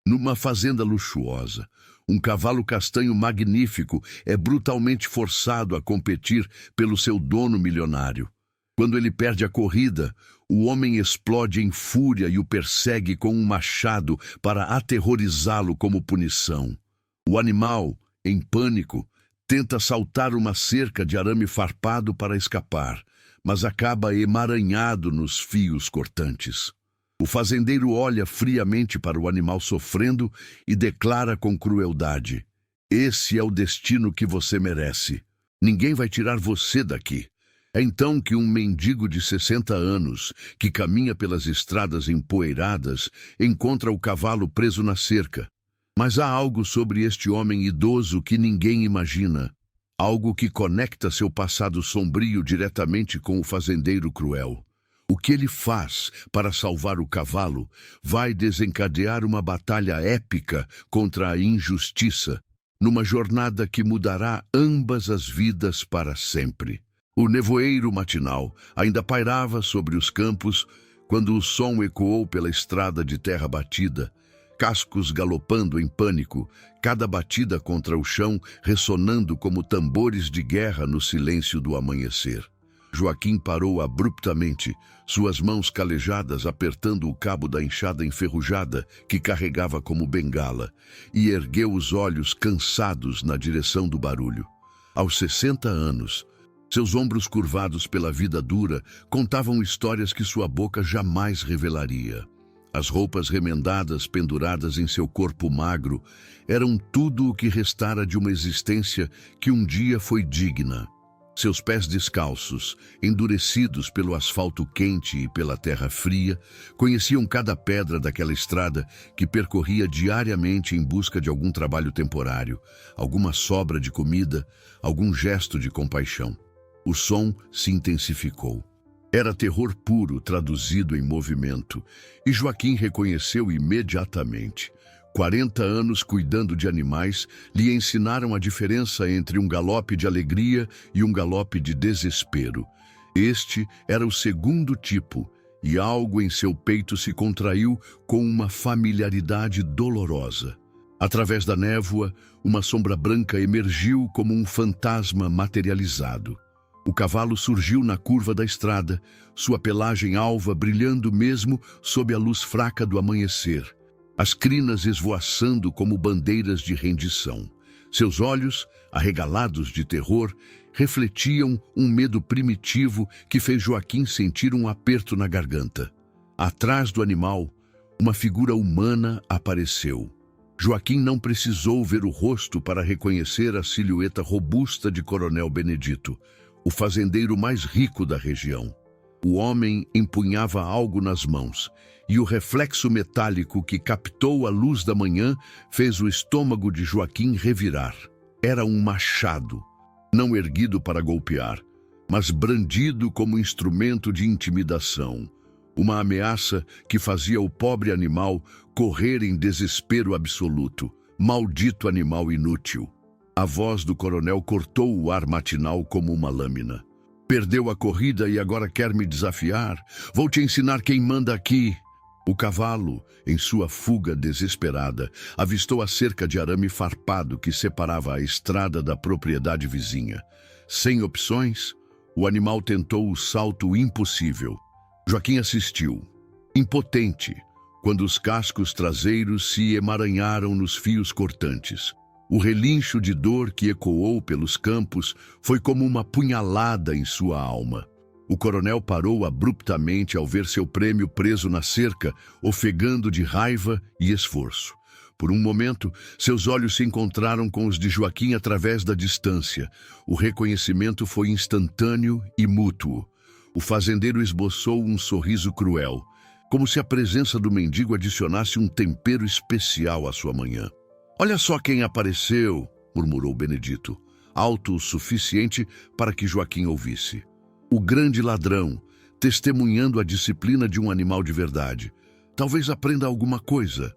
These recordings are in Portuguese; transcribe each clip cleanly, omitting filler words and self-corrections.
Numa fazenda luxuosa, um cavalo castanho magnífico é brutalmente forçado a competir pelo seu dono milionário. Quando ele perde a corrida, o homem explode em fúria e o persegue com um machado para aterrorizá-lo como punição. O animal, em pânico, tenta saltar uma cerca de arame farpado para escapar, mas acaba emaranhado nos fios cortantes. O fazendeiro olha friamente para o animal sofrendo e declara com crueldade: "Esse é o destino que você merece. Ninguém vai tirar você daqui." É então que um mendigo de 60 anos, que caminha pelas estradas empoeiradas, encontra o cavalo preso na cerca. Mas há algo sobre este homem idoso que ninguém imagina. Algo que conecta seu passado sombrio diretamente com o fazendeiro cruel. O que ele faz para salvar o cavalo vai desencadear uma batalha épica contra a injustiça, numa jornada que mudará ambas as vidas para sempre. O nevoeiro matinal ainda pairava sobre os campos quando o som ecoou pela estrada de terra batida, cascos galopando em pânico, cada batida contra o chão ressonando como tambores de guerra no silêncio do amanhecer. Joaquim parou abruptamente, suas mãos calejadas apertando o cabo da enxada enferrujada que carregava como bengala, e ergueu os olhos cansados na direção do barulho. Aos 60 anos, seus ombros curvados pela vida dura contavam histórias que sua boca jamais revelaria. As roupas remendadas penduradas em seu corpo magro eram tudo o que restara de uma existência que um dia foi digna. Seus pés descalços, endurecidos pelo asfalto quente e pela terra fria, conheciam cada pedra daquela estrada que percorria diariamente em busca de algum trabalho temporário, alguma sobra de comida, algum gesto de compaixão. O som se intensificou. Era terror puro traduzido em movimento, e Joaquim reconheceu imediatamente. 40 anos cuidando de animais lhe ensinaram a diferença entre um galope de alegria e um galope de desespero. Este era o segundo tipo, e algo em seu peito se contraiu com uma familiaridade dolorosa. Através da névoa, uma sombra branca emergiu como um fantasma materializado. O cavalo surgiu na curva da estrada, sua pelagem alva brilhando mesmo sob a luz fraca do amanhecer, as crinas esvoaçando como bandeiras de rendição. Seus olhos, arregalados de terror, refletiam um medo primitivo que fez Joaquim sentir um aperto na garganta. Atrás do animal, uma figura humana apareceu. Joaquim não precisou ver o rosto para reconhecer a silhueta robusta de Coronel Benedito, o fazendeiro mais rico da região. O homem empunhava algo nas mãos, e o reflexo metálico que captou a luz da manhã fez o estômago de Joaquim revirar. Era um machado, não erguido para golpear, mas brandido como instrumento de intimidação. Uma ameaça que fazia o pobre animal correr em desespero absoluto. Maldito animal inútil! A voz do coronel cortou o ar matinal como uma lâmina. Perdeu a corrida e agora quer me desafiar? Vou te ensinar quem manda aqui. O cavalo, em sua fuga desesperada, avistou a cerca de arame farpado que separava a estrada da propriedade vizinha. Sem opções, o animal tentou o salto impossível. Joaquim assistiu, impotente, quando os cascos traseiros se emaranharam nos fios cortantes. O relincho de dor que ecoou pelos campos foi como uma punhalada em sua alma. O coronel parou abruptamente ao ver seu prêmio preso na cerca, ofegando de raiva e esforço. Por um momento, seus olhos se encontraram com os de Joaquim através da distância. O reconhecimento foi instantâneo e mútuo. O fazendeiro esboçou um sorriso cruel, como se a presença do mendigo adicionasse um tempero especial à sua manhã. "Olha só quem apareceu", murmurou Benedito, alto o suficiente para que Joaquim ouvisse. O grande ladrão, testemunhando a disciplina de um animal de verdade. Talvez aprenda alguma coisa.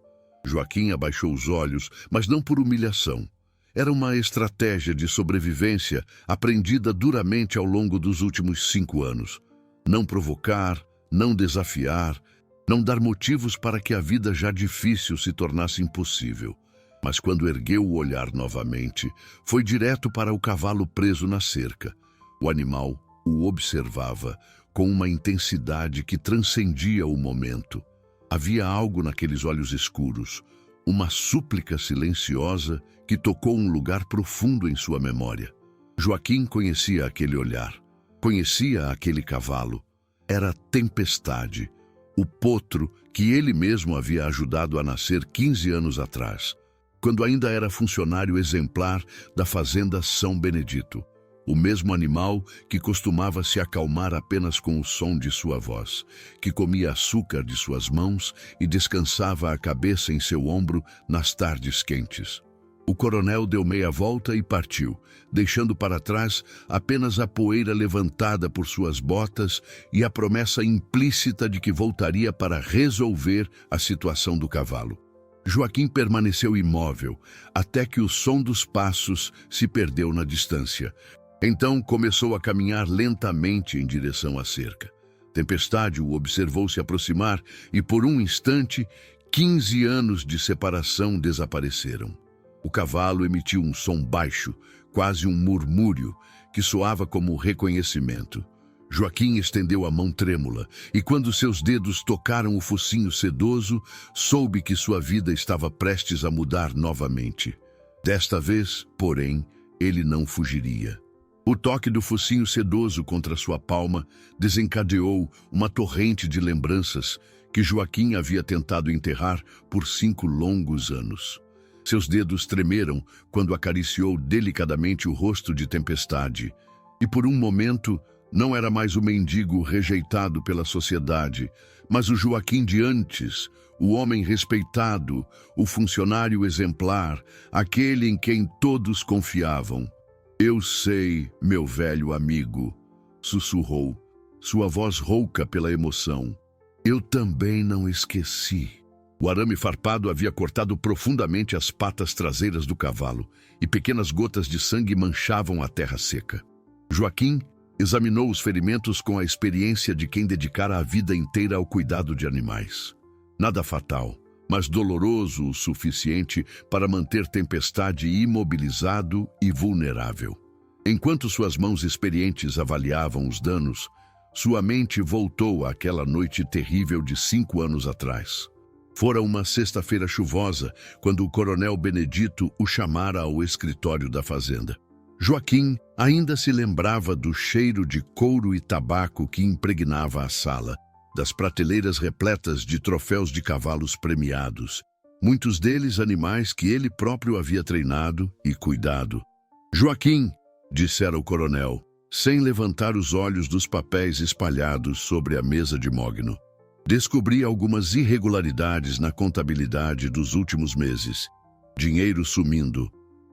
Joaquim abaixou os olhos, mas não por humilhação. Era uma estratégia de sobrevivência aprendida duramente ao longo dos últimos 5 anos. Não provocar, não desafiar, não dar motivos para que a vida já difícil se tornasse impossível. Mas quando ergueu o olhar novamente, foi direto para o cavalo preso na cerca. O animal o observava com uma intensidade que transcendia o momento. Havia algo naqueles olhos escuros, uma súplica silenciosa que tocou um lugar profundo em sua memória. Joaquim conhecia aquele olhar, conhecia aquele cavalo. Era Tempestade, o potro que ele mesmo havia ajudado a nascer 15 anos atrás, quando ainda era funcionário exemplar da fazenda São Benedito. O mesmo animal que costumava se acalmar apenas com o som de sua voz, que comia açúcar de suas mãos e descansava a cabeça em seu ombro nas tardes quentes. O coronel deu meia volta e partiu, deixando para trás apenas a poeira levantada por suas botas e a promessa implícita de que voltaria para resolver a situação do cavalo. Joaquim permaneceu imóvel, até que o som dos passos se perdeu na distância. Então começou a caminhar lentamente em direção à cerca. Tempestade o observou se aproximar e, por um instante, 15 anos de separação desapareceram. O cavalo emitiu um som baixo, quase um murmúrio, que soava como reconhecimento. Joaquim estendeu a mão trêmula e, quando seus dedos tocaram o focinho sedoso, soube que sua vida estava prestes a mudar novamente. Desta vez, porém, ele não fugiria. O toque do focinho sedoso contra sua palma desencadeou uma torrente de lembranças que Joaquim havia tentado enterrar por 5 longos anos. Seus dedos tremeram quando acariciou delicadamente o rosto de Tempestade, e por um momento não era mais o mendigo rejeitado pela sociedade, mas o Joaquim de antes, o homem respeitado, o funcionário exemplar, aquele em quem todos confiavam. "Eu sei, meu velho amigo", sussurrou, sua voz rouca pela emoção. "Eu também não esqueci." O arame farpado havia cortado profundamente as patas traseiras do cavalo, e pequenas gotas de sangue manchavam a terra seca. Joaquim examinou os ferimentos com a experiência de quem dedicara a vida inteira ao cuidado de animais. Nada fatal, mas doloroso o suficiente para manter Tempestade imobilizado e vulnerável. Enquanto suas mãos experientes avaliavam os danos, sua mente voltou àquela noite terrível de 5 anos atrás. Fora uma sexta-feira chuvosa, quando o coronel Benedito o chamara ao escritório da fazenda. Joaquim ainda se lembrava do cheiro de couro e tabaco que impregnava a sala, das prateleiras repletas de troféus de cavalos premiados, muitos deles animais que ele próprio havia treinado e cuidado. "Joaquim", dissera o coronel, sem levantar os olhos dos papéis espalhados sobre a mesa de mogno. "Descobri algumas irregularidades na contabilidade dos últimos meses. Dinheiro sumindo,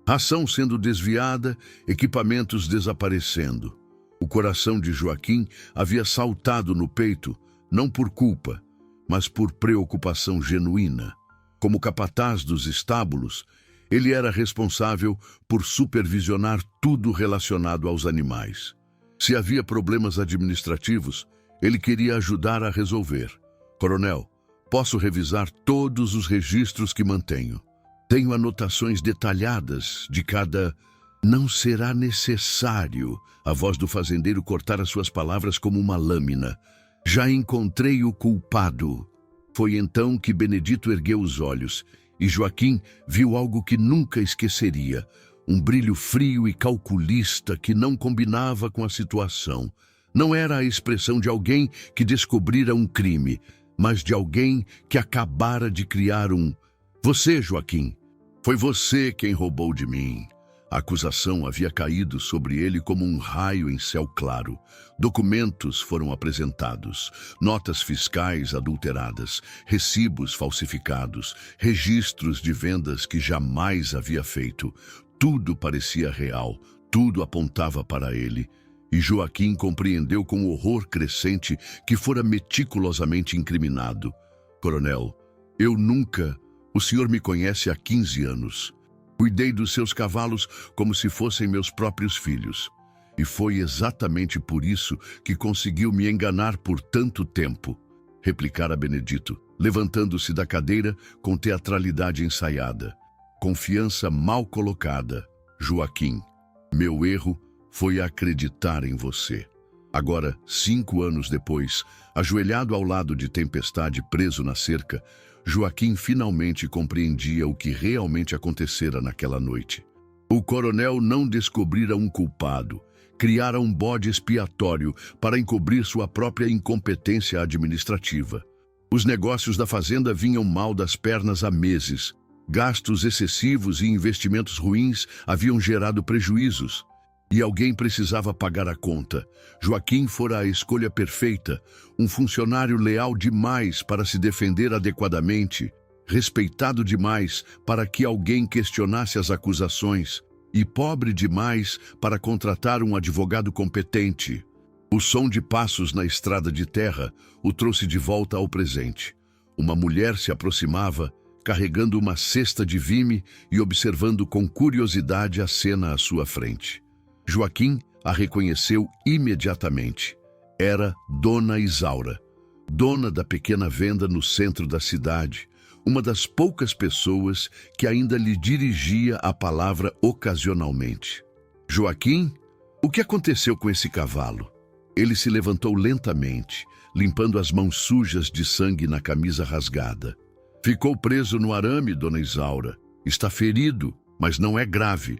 ração sendo desviada, equipamentos desaparecendo." O coração de Joaquim havia saltado no peito, não por culpa, mas por preocupação genuína. Como capataz dos estábulos, ele era responsável por supervisionar tudo relacionado aos animais. Se havia problemas administrativos, ele queria ajudar a resolver. "Coronel, posso revisar todos os registros que mantenho. Tenho anotações detalhadas de cada..." "Não será necessário." A voz do fazendeiro cortara suas palavras como uma lâmina. "Já encontrei o culpado." Foi então que Benedito ergueu os olhos e Joaquim viu algo que nunca esqueceria, um brilho frio e calculista que não combinava com a situação. Não era a expressão de alguém que descobrira um crime, mas de alguém que acabara de criar um... "Você, Joaquim, foi você quem roubou de mim." A acusação havia caído sobre ele como um raio em céu claro. Documentos foram apresentados, notas fiscais adulteradas, recibos falsificados, registros de vendas que jamais havia feito. Tudo parecia real, tudo apontava para ele. E Joaquim compreendeu com horror crescente que fora meticulosamente incriminado. "Coronel, eu nunca... O senhor me conhece há 15 anos. Cuidei dos seus cavalos como se fossem meus próprios filhos. E foi exatamente por isso que conseguiu me enganar por tanto tempo." replicara Benedito, levantando-se da cadeira com teatralidade ensaiada. Confiança mal colocada. Joaquim, meu erro foi acreditar em você. Agora, 5 anos depois, ajoelhado ao lado de Tempestade preso na cerca, Joaquim finalmente compreendia o que realmente acontecera naquela noite. O coronel não descobrira um culpado, criara um bode expiatório para encobrir sua própria incompetência administrativa. Os negócios da fazenda vinham mal das pernas há meses. Gastos excessivos e investimentos ruins haviam gerado prejuízos. E alguém precisava pagar a conta. Joaquim fora a escolha perfeita, um funcionário leal demais para se defender adequadamente, respeitado demais para que alguém questionasse as acusações, e pobre demais para contratar um advogado competente. O som de passos na estrada de terra o trouxe de volta ao presente. Uma mulher se aproximava, carregando uma cesta de vime e observando com curiosidade a cena à sua frente. Joaquim a reconheceu imediatamente. Era Dona Isaura, dona da pequena venda no centro da cidade, uma das poucas pessoas que ainda lhe dirigia a palavra ocasionalmente. Joaquim, o que aconteceu com esse cavalo? Ele se levantou lentamente, limpando as mãos sujas de sangue na camisa rasgada. Ficou preso no arame, Dona Isaura. Está ferido, mas não é grave.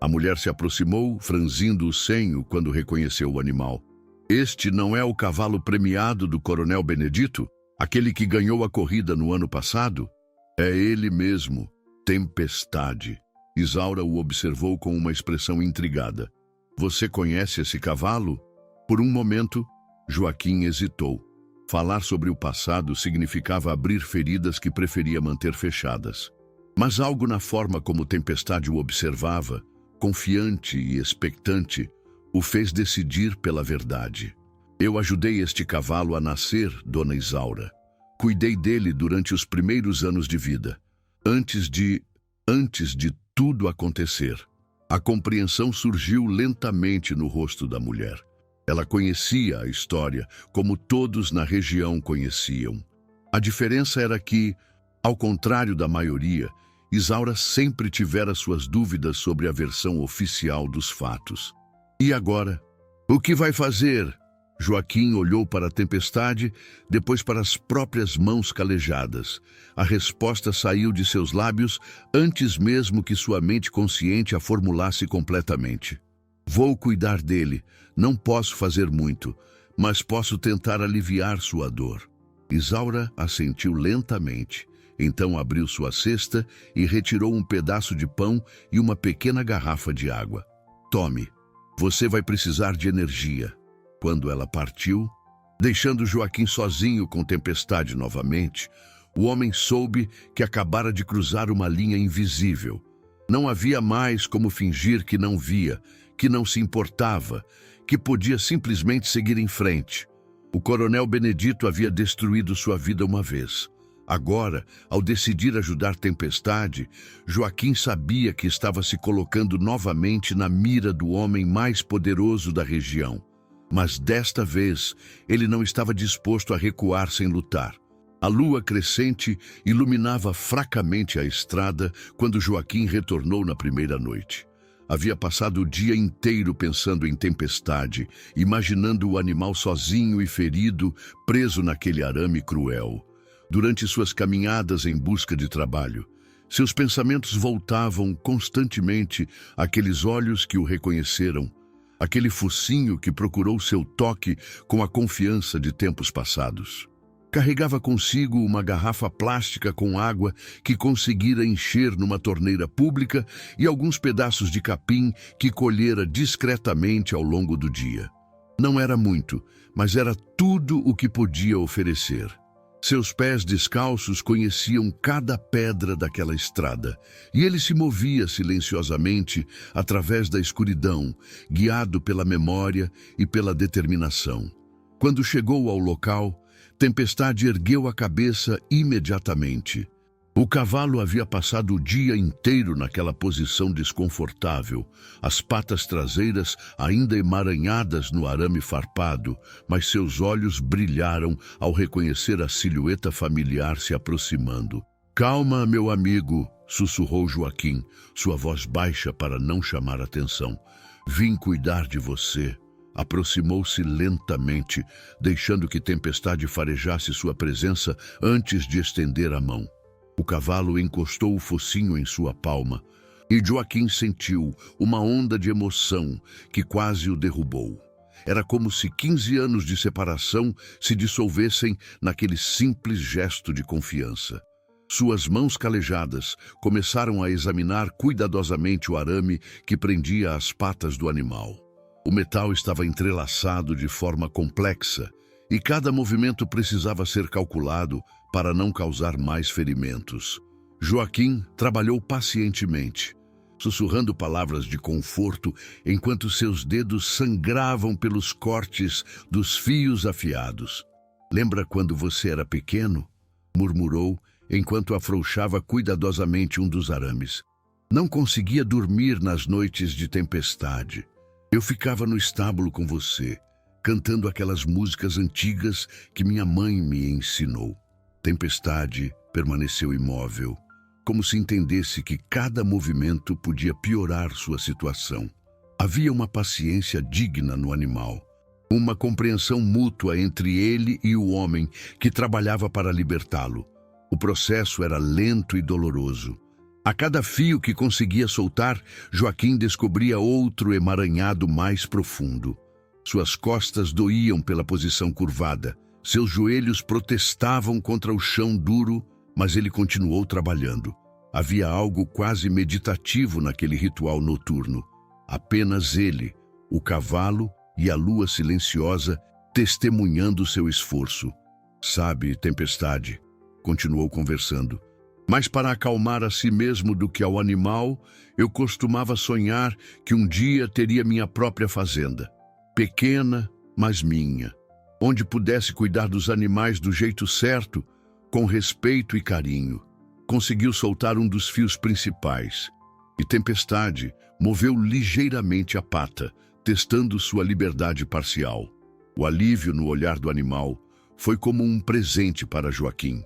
A mulher se aproximou, franzindo o senho quando reconheceu o animal. Este não é o cavalo premiado do coronel Benedito? Aquele que ganhou a corrida no ano passado? É ele mesmo, Tempestade. Isaura o observou com uma expressão intrigada. Você conhece esse cavalo? Por um momento, Joaquim hesitou. Falar sobre o passado significava abrir feridas que preferia manter fechadas. Mas algo na forma como Tempestade o observava, confiante e expectante, o fez decidir pela verdade. Eu ajudei este cavalo a nascer, Dona Isaura. Cuidei dele durante os primeiros anos de vida, antes de tudo acontecer. A compreensão surgiu lentamente no rosto da mulher. Ela conhecia a história, como todos na região conheciam. A diferença era que, ao contrário da maioria, Isaura sempre tivera suas dúvidas sobre a versão oficial dos fatos. E agora? O que vai fazer? Joaquim olhou para a Tempestade, depois para as próprias mãos calejadas. A resposta saiu de seus lábios antes mesmo que sua mente consciente a formulasse completamente. Vou cuidar dele. Não posso fazer muito, mas posso tentar aliviar sua dor. Isaura assentiu lentamente. Então abriu sua cesta e retirou um pedaço de pão e uma pequena garrafa de água. Tome, você vai precisar de energia. Quando ela partiu, deixando Joaquim sozinho com Tempestade novamente, o homem soube que acabara de cruzar uma linha invisível. Não havia mais como fingir que não via, que não se importava, que podia simplesmente seguir em frente. O coronel Benedito havia destruído sua vida uma vez. Agora, ao decidir ajudar Tempestade, Joaquim sabia que estava se colocando novamente na mira do homem mais poderoso da região. Mas desta vez, ele não estava disposto a recuar sem lutar. A lua crescente iluminava fracamente a estrada quando Joaquim retornou na primeira noite. Havia passado o dia inteiro pensando em Tempestade, imaginando o animal sozinho e ferido, preso naquele arame cruel. Durante suas caminhadas em busca de trabalho, seus pensamentos voltavam constantemente àqueles olhos que o reconheceram, aquele focinho que procurou seu toque com a confiança de tempos passados. Carregava consigo uma garrafa plástica com água que conseguira encher numa torneira pública e alguns pedaços de capim que colhera discretamente ao longo do dia. Não era muito, mas era tudo o que podia oferecer. Seus pés descalços conheciam cada pedra daquela estrada, e ele se movia silenciosamente através da escuridão, guiado pela memória e pela determinação. Quando chegou ao local, Tempestade ergueu a cabeça imediatamente. O cavalo havia passado o dia inteiro naquela posição desconfortável, as patas traseiras ainda emaranhadas no arame farpado, mas seus olhos brilharam ao reconhecer a silhueta familiar se aproximando. "Calma, meu amigo", sussurrou Joaquim, sua voz baixa para não chamar atenção. "Vim cuidar de você." Aproximou-se lentamente, deixando que Tempestade farejasse sua presença antes de estender a mão. O cavalo encostou o focinho em sua palma e Joaquim sentiu uma onda de emoção que quase o derrubou. Era como se 15 anos de separação se dissolvessem naquele simples gesto de confiança. Suas mãos calejadas começaram a examinar cuidadosamente o arame que prendia as patas do animal. O metal estava entrelaçado de forma complexa e cada movimento precisava ser calculado para não causar mais ferimentos. Joaquim trabalhou pacientemente, sussurrando palavras de conforto enquanto seus dedos sangravam pelos cortes dos fios afiados. "Lembra quando você era pequeno?", murmurou enquanto afrouxava cuidadosamente um dos arames. "Não conseguia dormir nas noites de tempestade. Eu ficava no estábulo com você, cantando aquelas músicas antigas que minha mãe me ensinou." Tempestade permaneceu imóvel, como se entendesse que cada movimento podia piorar sua situação. Havia uma paciência digna no animal, uma compreensão mútua entre ele e o homem que trabalhava para libertá-lo. O processo era lento e doloroso. A cada fio que conseguia soltar, Joaquim descobria outro emaranhado mais profundo. Suas costas doíam pela posição curvada. Seus joelhos protestavam contra o chão duro, mas ele continuou trabalhando. Havia algo quase meditativo naquele ritual noturno. Apenas ele, o cavalo e a lua silenciosa testemunhando seu esforço. "Sabe, Tempestade", continuou conversando, "mas para acalmar a si mesmo do que ao animal, eu costumava sonhar que um dia teria minha própria fazenda. Pequena, mas minha. Onde pudesse cuidar dos animais do jeito certo, com respeito e carinho." Conseguiu soltar um dos fios principais, e Tempestade moveu ligeiramente a pata, testando sua liberdade parcial. O alívio no olhar do animal foi como um presente para Joaquim.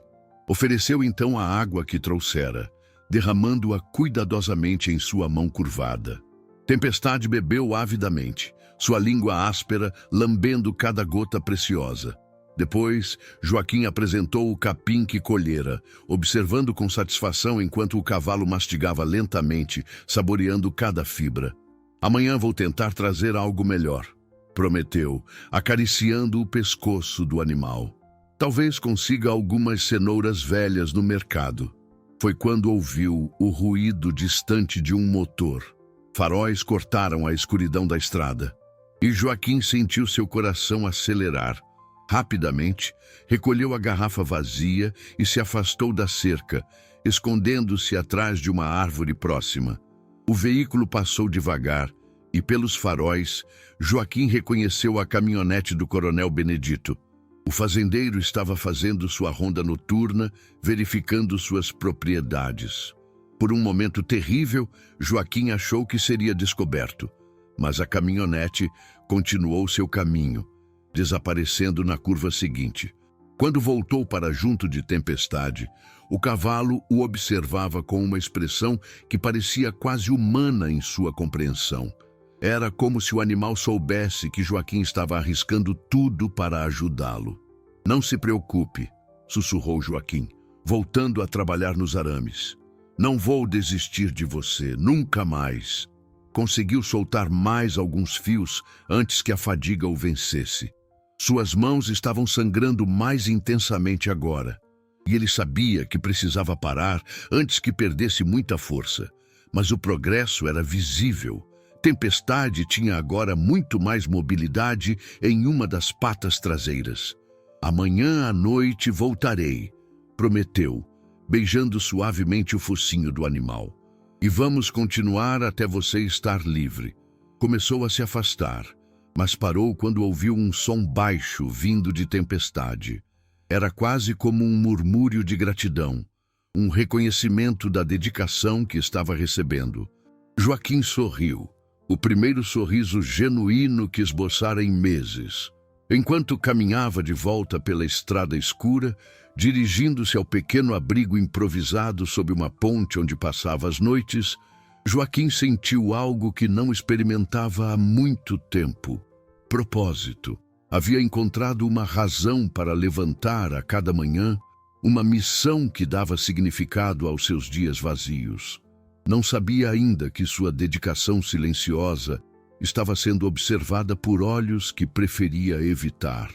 Ofereceu então a água que trouxera, derramando-a cuidadosamente em sua mão curvada. Tempestade bebeu avidamente, sua língua áspera lambendo cada gota preciosa. Depois, Joaquim apresentou o capim que colhera, observando com satisfação enquanto o cavalo mastigava lentamente, saboreando cada fibra. "Amanhã vou tentar trazer algo melhor", prometeu, acariciando o pescoço do animal. "Talvez consiga algumas cenouras velhas no mercado." Foi quando ouviu o ruído distante de um motor. Faróis cortaram a escuridão da estrada, e Joaquim sentiu seu coração acelerar. Rapidamente, recolheu a garrafa vazia e se afastou da cerca, escondendo-se atrás de uma árvore próxima. O veículo passou devagar e, pelos faróis, Joaquim reconheceu a caminhonete do Coronel Benedito. O fazendeiro estava fazendo sua ronda noturna, verificando suas propriedades. Por um momento terrível, Joaquim achou que seria descoberto, mas a caminhonete continuou seu caminho, desaparecendo na curva seguinte. Quando voltou para junto de Tempestade, o cavalo o observava com uma expressão que parecia quase humana em sua compreensão. Era como se o animal soubesse que Joaquim estava arriscando tudo para ajudá-lo. "Não se preocupe", sussurrou Joaquim, voltando a trabalhar nos arames. "Não vou desistir de você, nunca mais." Conseguiu soltar mais alguns fios antes que a fadiga o vencesse. Suas mãos estavam sangrando mais intensamente agora, e ele sabia que precisava parar antes que perdesse muita força. Mas o progresso era visível. Tempestade tinha agora muito mais mobilidade em uma das patas traseiras. "Amanhã à noite voltarei", prometeu, beijando suavemente o focinho do animal. "E vamos continuar até você estar livre." Começou a se afastar, mas parou quando ouviu um som baixo vindo de Tempestade. Era quase como um murmúrio de gratidão. um reconhecimento da dedicação que estava recebendo. Joaquim sorriu, o primeiro sorriso genuíno que esboçara em meses. Enquanto caminhava de volta pela estrada escura, dirigindo-se ao pequeno abrigo improvisado sob uma ponte onde passava as noites, Joaquim sentiu algo que não experimentava há muito tempo. Propósito. Havia encontrado uma razão para levantar a cada manhã, uma missão que dava significado aos seus dias vazios. Não sabia ainda que sua dedicação silenciosa estava sendo observada por olhos que preferia evitar.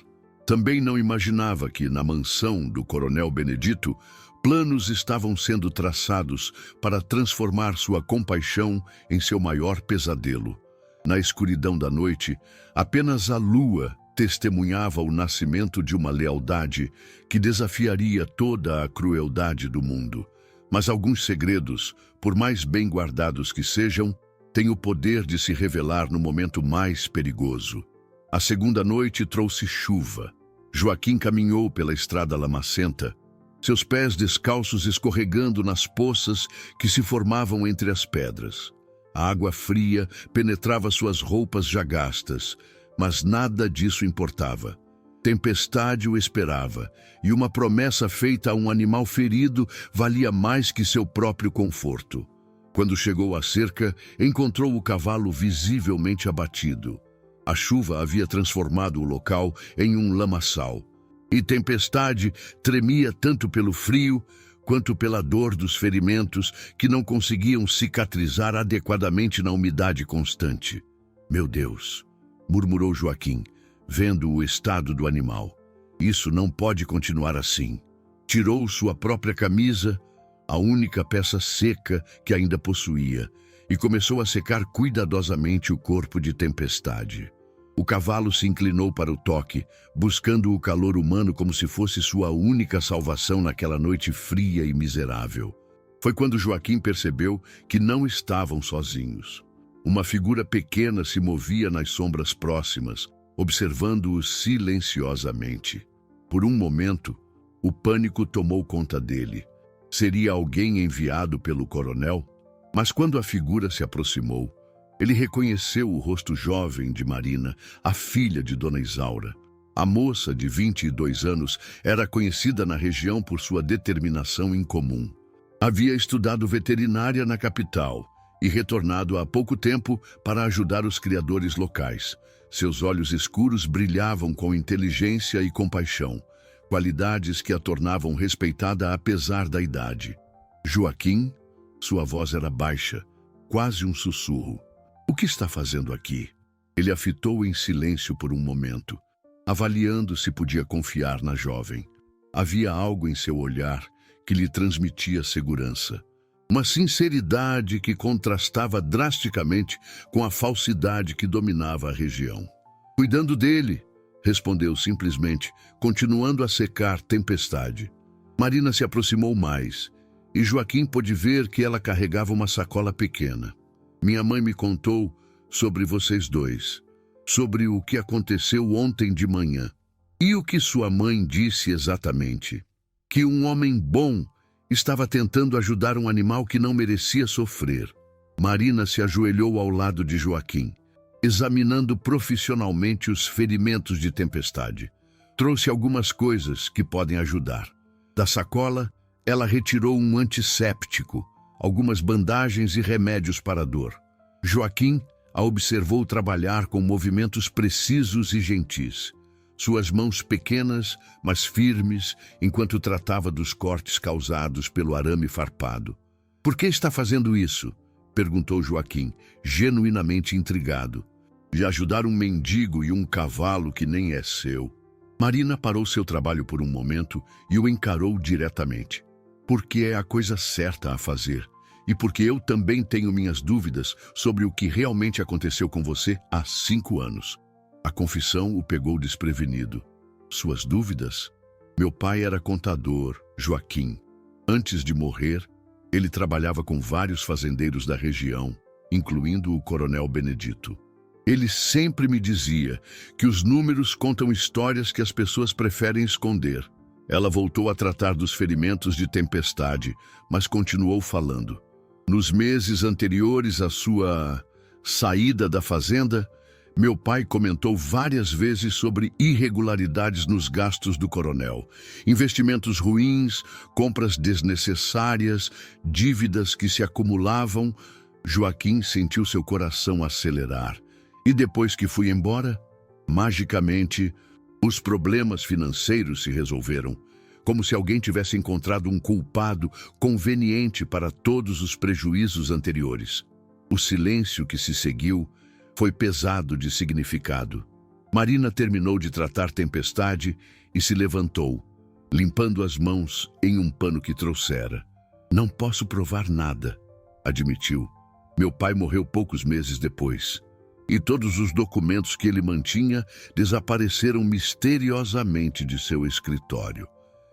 Também não imaginava que, na mansão do Coronel Benedito, planos estavam sendo traçados para transformar sua compaixão em seu maior pesadelo. Na escuridão da noite, apenas a lua testemunhava o nascimento de uma lealdade que desafiaria toda a crueldade do mundo. Mas alguns segredos, por mais bem guardados que sejam, têm o poder de se revelar no momento mais perigoso. A segunda noite trouxe chuva. Joaquim caminhou pela estrada lamacenta, seus pés descalços escorregando nas poças que se formavam entre as pedras. A água fria penetrava suas roupas já gastas, mas nada disso importava. Tempestade o esperava, e uma promessa feita a um animal ferido valia mais que seu próprio conforto. Quando chegou à cerca, encontrou o cavalo visivelmente abatido. A chuva havia transformado o local em um lamaçal, e Tempestade tremia tanto pelo frio quanto pela dor dos ferimentos que não conseguiam cicatrizar adequadamente na umidade constante. "Meu Deus", murmurou Joaquim, vendo o estado do animal. "Isso não pode continuar assim." Tirou sua própria camisa, a única peça seca que ainda possuía, e começou a secar cuidadosamente o corpo de Tempestade. O cavalo se inclinou para o toque, buscando o calor humano como se fosse sua única salvação naquela noite fria e miserável. Foi quando Joaquim percebeu que não estavam sozinhos. Uma figura pequena se movia nas sombras próximas, observando-os silenciosamente. Por um momento, o pânico tomou conta dele. Seria alguém enviado pelo coronel? Mas quando a figura se aproximou, ele reconheceu o rosto jovem de Marina, a filha de Dona Isaura. A moça, de 22 anos, era conhecida na região por sua determinação incomum. Havia estudado veterinária na capital e retornado há pouco tempo para ajudar os criadores locais. Seus olhos escuros brilhavam com inteligência e compaixão, qualidades que a tornavam respeitada apesar da idade. "Joaquim", sua voz era baixa, quase um sussurro. "O que está fazendo aqui?" Ele a fitou em silêncio por um momento, avaliando se podia confiar na jovem. Havia algo em seu olhar que lhe transmitia segurança. Uma sinceridade que contrastava drasticamente com a falsidade que dominava a região. "Cuidando dele", respondeu simplesmente, continuando a secar Tempestade. Marina se aproximou mais, e Joaquim pôde ver que ela carregava uma sacola pequena. "Minha mãe me contou sobre vocês dois, sobre o que aconteceu ontem de manhã." "E o que sua mãe disse exatamente?" "Que um homem bom estava tentando ajudar um animal que não merecia sofrer." Marina se ajoelhou ao lado de Joaquim, examinando profissionalmente os ferimentos de Tempestade. Trouxe algumas coisas que podem ajudar. Da sacola, ela retirou um antisséptico, algumas bandagens e remédios para a dor. Joaquim a observou trabalhar com movimentos precisos e gentis. Suas mãos pequenas, mas firmes, enquanto tratava dos cortes causados pelo arame farpado. "Por que está fazendo isso?" perguntou Joaquim, genuinamente intrigado. "De ajudar um mendigo e um cavalo que nem é seu." Marina parou seu trabalho por um momento e o encarou diretamente. "Porque é a coisa certa a fazer, e porque eu também tenho minhas dúvidas sobre o que realmente aconteceu com você há 5 anos. A confissão o pegou desprevenido. "Suas dúvidas?" "Meu pai era contador, Joaquim. Antes de morrer, ele trabalhava com vários fazendeiros da região, incluindo o Coronel Benedito. Ele sempre me dizia que os números contam histórias que as pessoas preferem esconder, Ela voltou a tratar dos ferimentos de Tempestade, mas continuou falando. Nos meses anteriores à sua saída da fazenda, meu pai comentou várias vezes sobre irregularidades nos gastos do coronel. Investimentos ruins, compras desnecessárias, dívidas que se acumulavam. Joaquim sentiu seu coração acelerar. E depois que fui embora, magicamente, os problemas financeiros se resolveram, como se alguém tivesse encontrado um culpado conveniente para todos os prejuízos anteriores. O silêncio que se seguiu foi pesado de significado. Marina terminou de tratar Tempestade e se levantou, limpando as mãos em um pano que trouxera. Não posso provar nada, admitiu. Meu pai morreu poucos meses depois, e todos os documentos que ele mantinha desapareceram misteriosamente de seu escritório.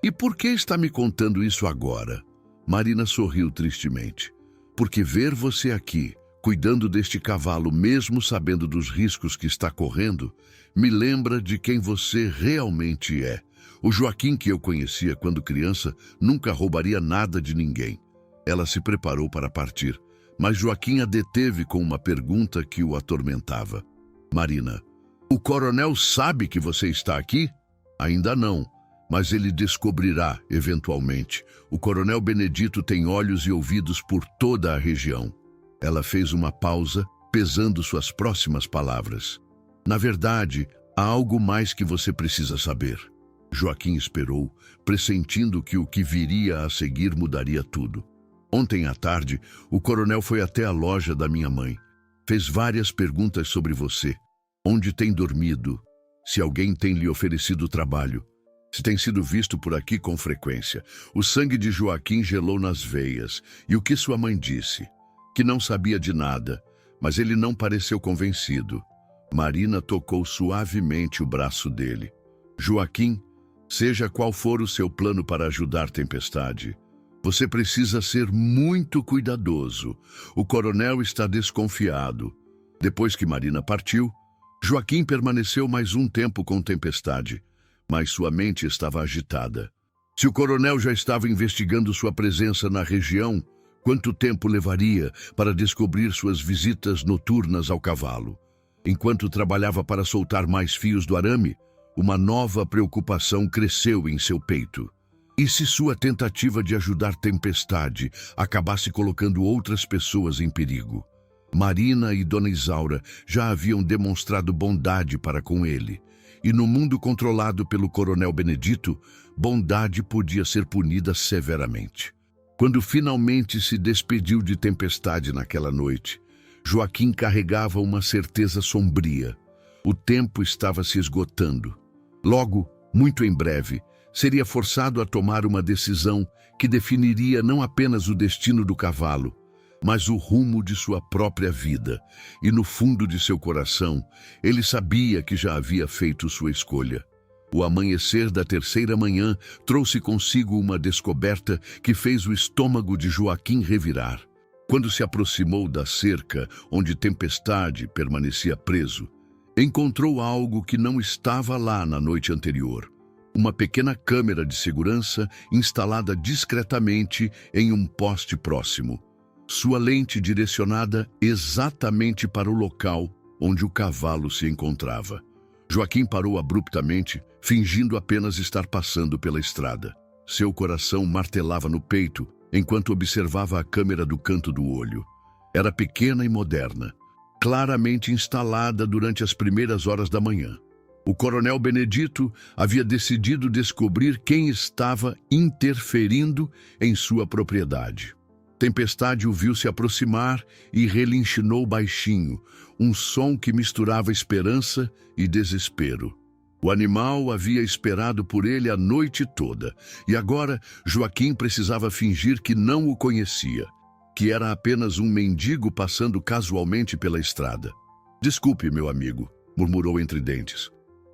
E por que está me contando isso agora? Marina sorriu tristemente. Porque ver você aqui, cuidando deste cavalo, mesmo sabendo dos riscos que está correndo, me lembra de quem você realmente é. O Joaquim que eu conhecia quando criança nunca roubaria nada de ninguém. Ela se preparou para partir, mas Joaquim a deteve com uma pergunta que o atormentava. Marina, o coronel sabe que você está aqui? Ainda não, mas ele descobrirá, eventualmente. O coronel Benedito tem olhos e ouvidos por toda a região. Ela fez uma pausa, pesando suas próximas palavras. Na verdade, há algo mais que você precisa saber. Joaquim esperou, pressentindo que o que viria a seguir mudaria tudo. Ontem à tarde, o coronel foi até a loja da minha mãe. Fez várias perguntas sobre você. Onde tem dormido? Se alguém tem lhe oferecido trabalho? Se tem sido visto por aqui com frequência? O sangue de Joaquim gelou nas veias. E o que sua mãe disse? Que não sabia de nada, mas ele não pareceu convencido. Marina tocou suavemente o braço dele. Joaquim, seja qual for o seu plano para ajudar Tempestade, você precisa ser muito cuidadoso. O coronel está desconfiado. Depois que Marina partiu, Joaquim permaneceu mais um tempo com Tempestade, mas sua mente estava agitada. Se o coronel já estava investigando sua presença na região, quanto tempo levaria para descobrir suas visitas noturnas ao cavalo? Enquanto trabalhava para soltar mais fios do arame, uma nova preocupação cresceu em seu peito. E se sua tentativa de ajudar Tempestade acabasse colocando outras pessoas em perigo? Marina e Dona Isaura já haviam demonstrado bondade para com ele. E no mundo controlado pelo coronel Benedito, bondade podia ser punida severamente. Quando finalmente se despediu de Tempestade naquela noite, Joaquim carregava uma certeza sombria. O tempo estava se esgotando. Logo, muito em breve, seria forçado a tomar uma decisão que definiria não apenas o destino do cavalo, mas o rumo de sua própria vida. E no fundo de seu coração, ele sabia que já havia feito sua escolha. O amanhecer da terceira manhã trouxe consigo uma descoberta que fez o estômago de Joaquim revirar. Quando se aproximou da cerca onde Tempestade permanecia preso, encontrou algo que não estava lá na noite anterior. Uma pequena câmera de segurança instalada discretamente em um poste próximo. Sua lente direcionada exatamente para o local onde o cavalo se encontrava. Joaquim parou abruptamente, fingindo apenas estar passando pela estrada. Seu coração martelava no peito enquanto observava a câmera do canto do olho. Era pequena e moderna, claramente instalada durante as primeiras horas da manhã. O coronel Benedito havia decidido descobrir quem estava interferindo em sua propriedade. Tempestade o viu se aproximar e relinchinou baixinho, um som que misturava esperança e desespero. O animal havia esperado por ele a noite toda, e agora Joaquim precisava fingir que não o conhecia, que era apenas um mendigo passando casualmente pela estrada. "Desculpe, meu amigo", murmurou entre dentes.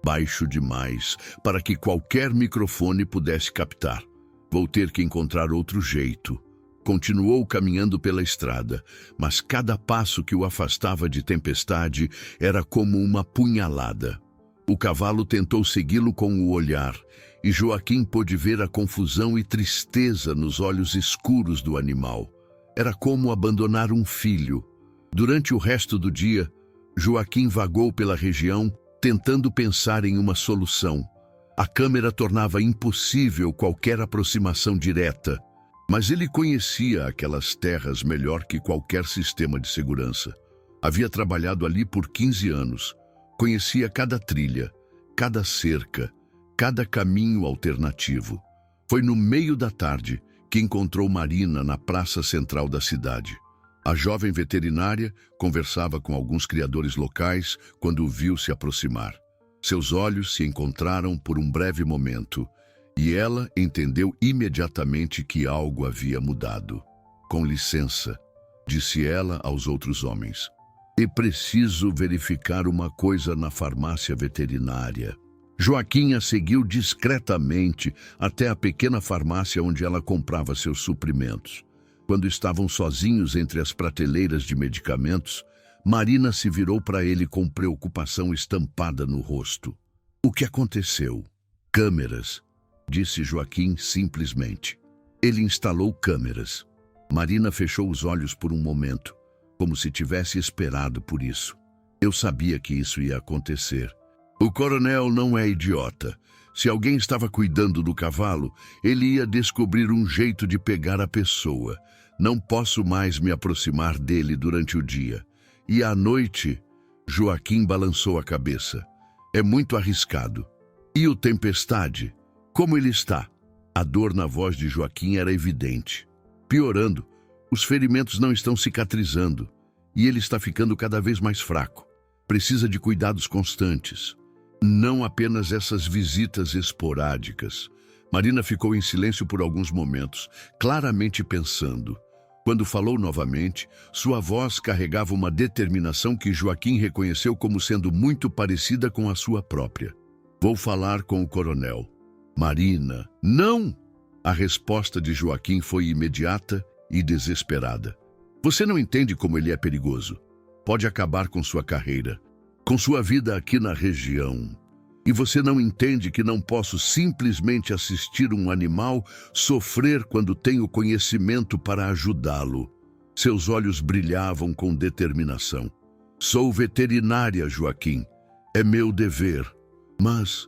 "Baixo demais para que qualquer microfone pudesse captar. Vou ter que encontrar outro jeito." Continuou caminhando pela estrada, mas cada passo que o afastava de Tempestade era como uma punhalada. O cavalo tentou segui-lo com o olhar, e Joaquim pôde ver a confusão e tristeza nos olhos escuros do animal. Era como abandonar um filho. Durante o resto do dia, Joaquim vagou pela região, tentando pensar em uma solução. A câmera tornava impossível qualquer aproximação direta, mas ele conhecia aquelas terras melhor que qualquer sistema de segurança. Havia trabalhado ali por 15 anos. Conhecia cada trilha, cada cerca, cada caminho alternativo. Foi no meio da tarde que encontrou Marina na praça central da cidade. A jovem veterinária conversava com alguns criadores locais quando o viu se aproximar. Seus olhos se encontraram por um breve momento e ela entendeu imediatamente que algo havia mudado. "Com licença", disse ela aos outros homens. "É preciso verificar uma coisa na farmácia veterinária." Joaquim a seguiu discretamente até a pequena farmácia onde ela comprava seus suprimentos. Quando estavam sozinhos entre as prateleiras de medicamentos, Marina se virou para ele com preocupação estampada no rosto. "O que aconteceu?" "Câmeras", disse Joaquim simplesmente. Ele instalou câmeras. Marina fechou os olhos por um momento, como se tivesse esperado por isso. "Eu sabia que isso ia acontecer. O coronel não é idiota. Se alguém estava cuidando do cavalo, ele ia descobrir um jeito de pegar a pessoa. Não posso mais me aproximar dele durante o dia. E à noite..." Joaquim balançou a cabeça. "É muito arriscado." "E o Tempestade? Como ele está?" A dor na voz de Joaquim era evidente. "Piorando. Os ferimentos não estão cicatrizando. E ele está ficando cada vez mais fraco. Precisa de cuidados constantes. Não apenas essas visitas esporádicas." Marina ficou em silêncio por alguns momentos, claramente pensando. Quando falou novamente, sua voz carregava uma determinação que Joaquim reconheceu como sendo muito parecida com a sua própria. "Vou falar com o coronel." "Marina, não!" A resposta de Joaquim foi imediata e desesperada. "Você não entende como ele é perigoso. Pode acabar com sua carreira, com sua vida aqui na região. E você não entende que não posso simplesmente assistir um animal sofrer quando tenho conhecimento para ajudá-lo." Seus olhos brilhavam com determinação. "Sou veterinária, Joaquim. É meu dever. Mas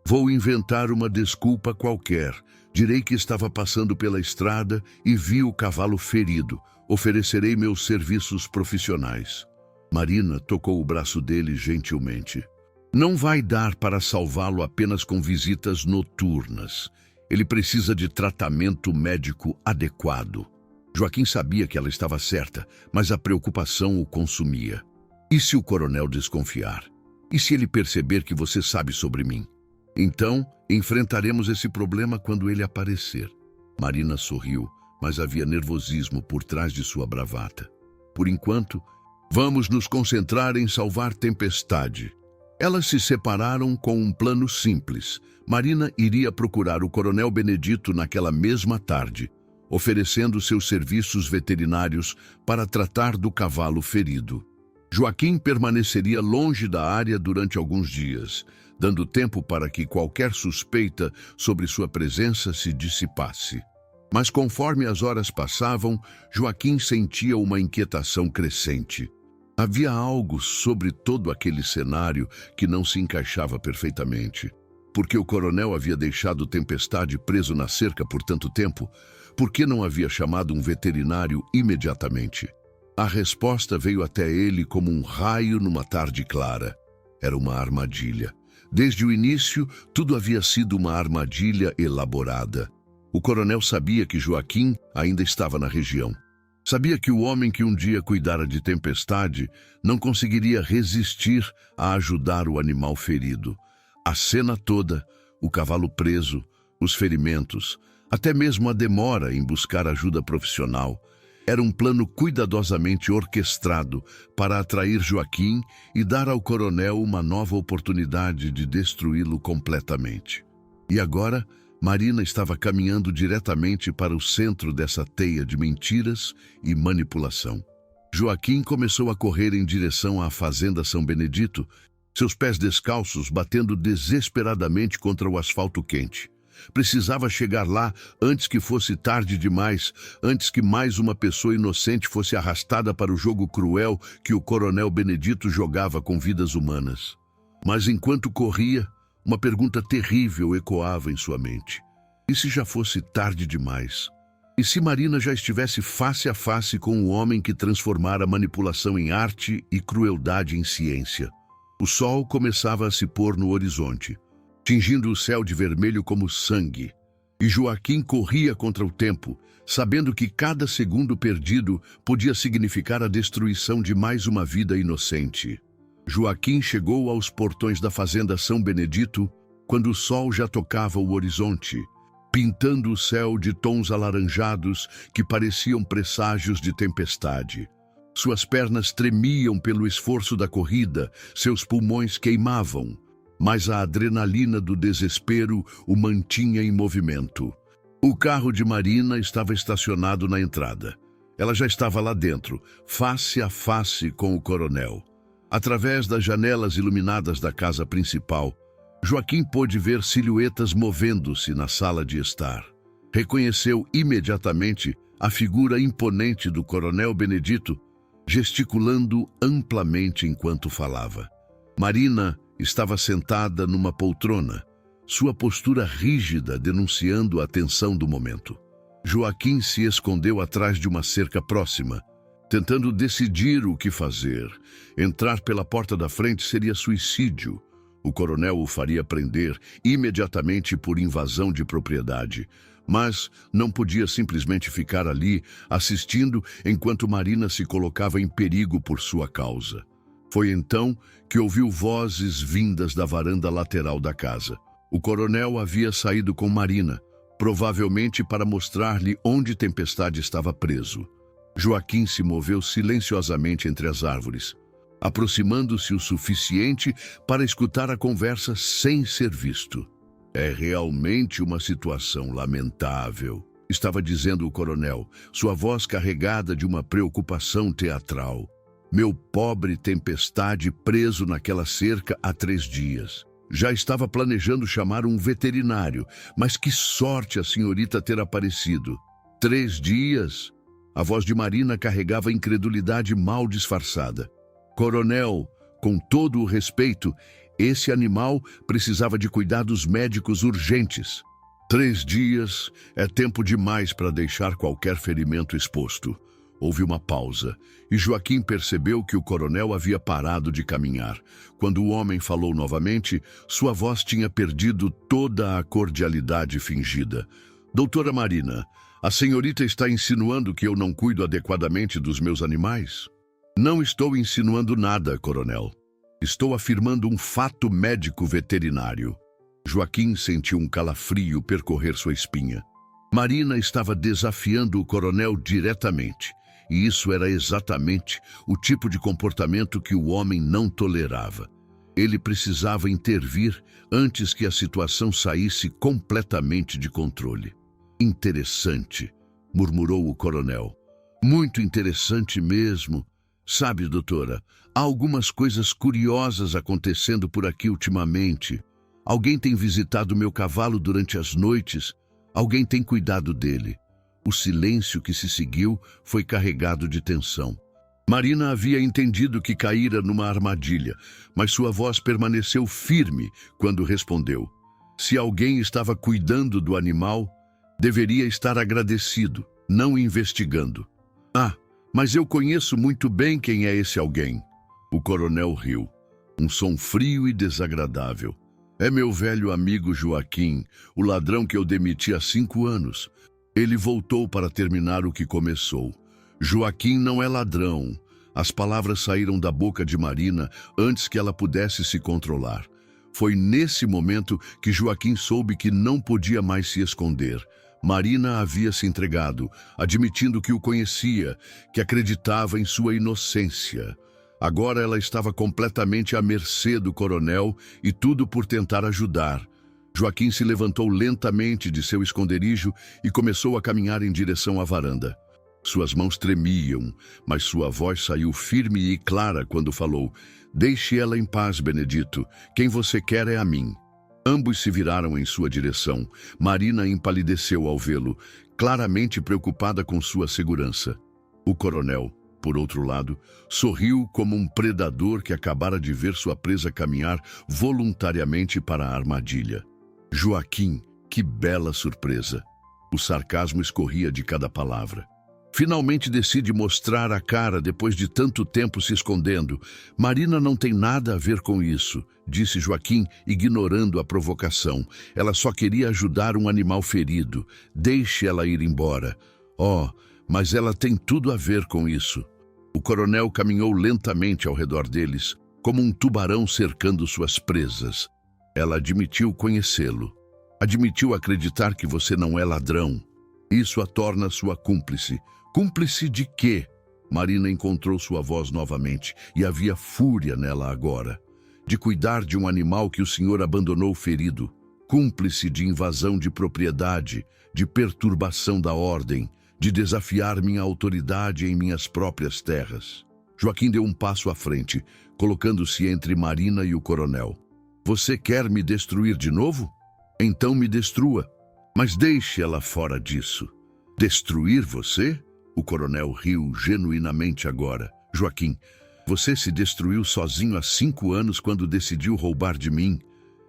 vou inventar uma desculpa qualquer. Direi que estava passando pela estrada e vi o cavalo ferido. Oferecerei meus serviços profissionais." Marina tocou o braço dele gentilmente. "Não vai dar para salvá-lo apenas com visitas noturnas. Ele precisa de tratamento médico adequado." Joaquim sabia que ela estava certa, mas a preocupação o consumia. "E se o coronel desconfiar? E se ele perceber que você sabe sobre mim? Então, enfrentaremos esse problema quando ele aparecer." Marina sorriu, mas havia nervosismo por trás de sua bravata. "Por enquanto, vamos nos concentrar em salvar Tempestade." Elas se separaram com um plano simples. Marina iria procurar o coronel Benedito naquela mesma tarde, oferecendo seus serviços veterinários para tratar do cavalo ferido. Joaquim permaneceria longe da área durante alguns dias, dando tempo para que qualquer suspeita sobre sua presença se dissipasse. Mas conforme as horas passavam, Joaquim sentia uma inquietação crescente. Havia algo sobre todo aquele cenário que não se encaixava perfeitamente. Por que o coronel havia deixado Tempestade preso na cerca por tanto tempo? Por que não havia chamado um veterinário imediatamente? A resposta veio até ele como um raio numa tarde clara. Era uma armadilha. Desde o início, tudo havia sido uma armadilha elaborada. O coronel sabia que Joaquim ainda estava na região. Sabia que o homem que um dia cuidara de Tempestade não conseguiria resistir a ajudar o animal ferido. A cena toda, o cavalo preso, os ferimentos, até mesmo a demora em buscar ajuda profissional, era um plano cuidadosamente orquestrado para atrair Joaquim e dar ao coronel uma nova oportunidade de destruí-lo completamente. E agora, Marina estava caminhando diretamente para o centro dessa teia de mentiras e manipulação. Joaquim começou a correr em direção à Fazenda São Benedito seus pés descalços batendo desesperadamente contra o asfalto quente. Precisava chegar lá antes que fosse tarde demais, antes que mais uma pessoa inocente fosse arrastada para o jogo cruel que o coronel Benedito jogava com vidas humanas. Mas enquanto corria, uma pergunta terrível ecoava em sua mente. E se já fosse tarde demais? E se Marina já estivesse face a face com o homem que transformara a manipulação em arte e crueldade em ciência? O sol começava a se pôr no horizonte, tingindo o céu de vermelho como sangue. E Joaquim corria contra o tempo, sabendo que cada segundo perdido podia significar a destruição de mais uma vida inocente. Joaquim chegou aos portões da fazenda São Benedito quando o sol já tocava o horizonte, pintando o céu de tons alaranjados que pareciam presságios de tempestade. Suas pernas tremiam pelo esforço da corrida, seus pulmões queimavam, mas a adrenalina do desespero o mantinha em movimento. O carro de Marina estava estacionado na entrada. Ela já estava lá dentro, face a face com o coronel. Através das janelas iluminadas da casa principal, Joaquim pôde ver silhuetas movendo-se na sala de estar. Reconheceu imediatamente a figura imponente do coronel Benedito, gesticulando amplamente enquanto falava. Marina estava sentada numa poltrona, sua postura rígida denunciando a tensão do momento. Joaquim se escondeu atrás de uma cerca próxima, tentando decidir o que fazer. Entrar pela porta da frente seria suicídio. O coronel o faria prender imediatamente por invasão de propriedade, mas não podia simplesmente ficar ali assistindo enquanto Marina se colocava em perigo por sua causa. Foi então que ouviu vozes vindas da varanda lateral da casa. O coronel havia saído com Marina, provavelmente para mostrar-lhe onde Tempestade estava preso. Joaquim se moveu silenciosamente entre as árvores, aproximando-se o suficiente para escutar a conversa sem ser visto. É realmente uma situação lamentável, estava dizendo o coronel, sua voz carregada de uma preocupação teatral. Meu pobre Tempestade preso naquela cerca há 3 dias. Já estava planejando chamar um veterinário, mas que sorte a senhorita ter aparecido. 3 dias? A voz de Marina carregava incredulidade mal disfarçada. Coronel, com todo o respeito, esse animal precisava de cuidados médicos urgentes. 3 dias é tempo demais para deixar qualquer ferimento exposto. Houve uma pausa, e Joaquim percebeu que o coronel havia parado de caminhar. Quando o homem falou novamente, sua voz tinha perdido toda a cordialidade fingida. Doutora Marina, a senhorita está insinuando que eu não cuido adequadamente dos meus animais? Não estou insinuando nada, coronel. Estou afirmando um fato médico veterinário. Joaquim sentiu um calafrio percorrer sua espinha. Marina estava desafiando o coronel diretamente, e isso era exatamente o tipo de comportamento que o homem não tolerava. Ele precisava intervir antes que a situação saísse completamente de controle. Interessante, murmurou o coronel. Muito interessante mesmo. Sabe, doutora, há algumas coisas curiosas acontecendo por aqui ultimamente. Alguém tem visitado meu cavalo durante as noites. Alguém tem cuidado dele. O silêncio que se seguiu foi carregado de tensão. Marina havia entendido que caíra numa armadilha, mas sua voz permaneceu firme quando respondeu. Se alguém estava cuidando do animal, deveria estar agradecido, não investigando. Ah, mas eu conheço muito bem quem é esse alguém. O coronel riu. Um som frio e desagradável. É meu velho amigo Joaquim, o ladrão que eu demiti há 5 anos. Ele voltou para terminar o que começou. Joaquim não é ladrão. As palavras saíram da boca de Marina antes que ela pudesse se controlar. Foi nesse momento que Joaquim soube que não podia mais se esconder. Marina havia se entregado, admitindo que o conhecia, que acreditava em sua inocência. Agora ela estava completamente à mercê do coronel e tudo por tentar ajudar. Joaquim se levantou lentamente de seu esconderijo e começou a caminhar em direção à varanda. Suas mãos tremiam, mas sua voz saiu firme e clara quando falou: "Deixe ela em paz, Benedito. Quem você quer é a mim." Ambos se viraram em sua direção. Marina empalideceu ao vê-lo, claramente preocupada com sua segurança. O coronel, por outro lado, sorriu como um predador que acabara de ver sua presa caminhar voluntariamente para a armadilha. Joaquim, que bela surpresa! O sarcasmo escorria de cada palavra. Finalmente decide mostrar a cara depois de tanto tempo se escondendo. "Marina não tem nada a ver com isso", disse Joaquim, ignorando a provocação. "Ela só queria ajudar um animal ferido. Deixe ela ir embora." "Oh, mas ela tem tudo a ver com isso." O coronel caminhou lentamente ao redor deles, como um tubarão cercando suas presas. "Ela admitiu conhecê-lo. Admitiu acreditar que você não é ladrão. Isso a torna sua cúmplice." "Cúmplice de quê?" Marina encontrou sua voz novamente, e havia fúria nela agora. "De cuidar de um animal que o senhor abandonou ferido. Cúmplice de invasão de propriedade, de perturbação da ordem, de desafiar minha autoridade em minhas próprias terras." Joaquim deu um passo à frente, colocando-se entre Marina e o coronel. "Você quer me destruir de novo? Então me destrua. Mas deixe ela fora disso." "Destruir você?" O coronel riu genuinamente agora. "Joaquim, você se destruiu sozinho há 5 anos quando decidiu roubar de mim.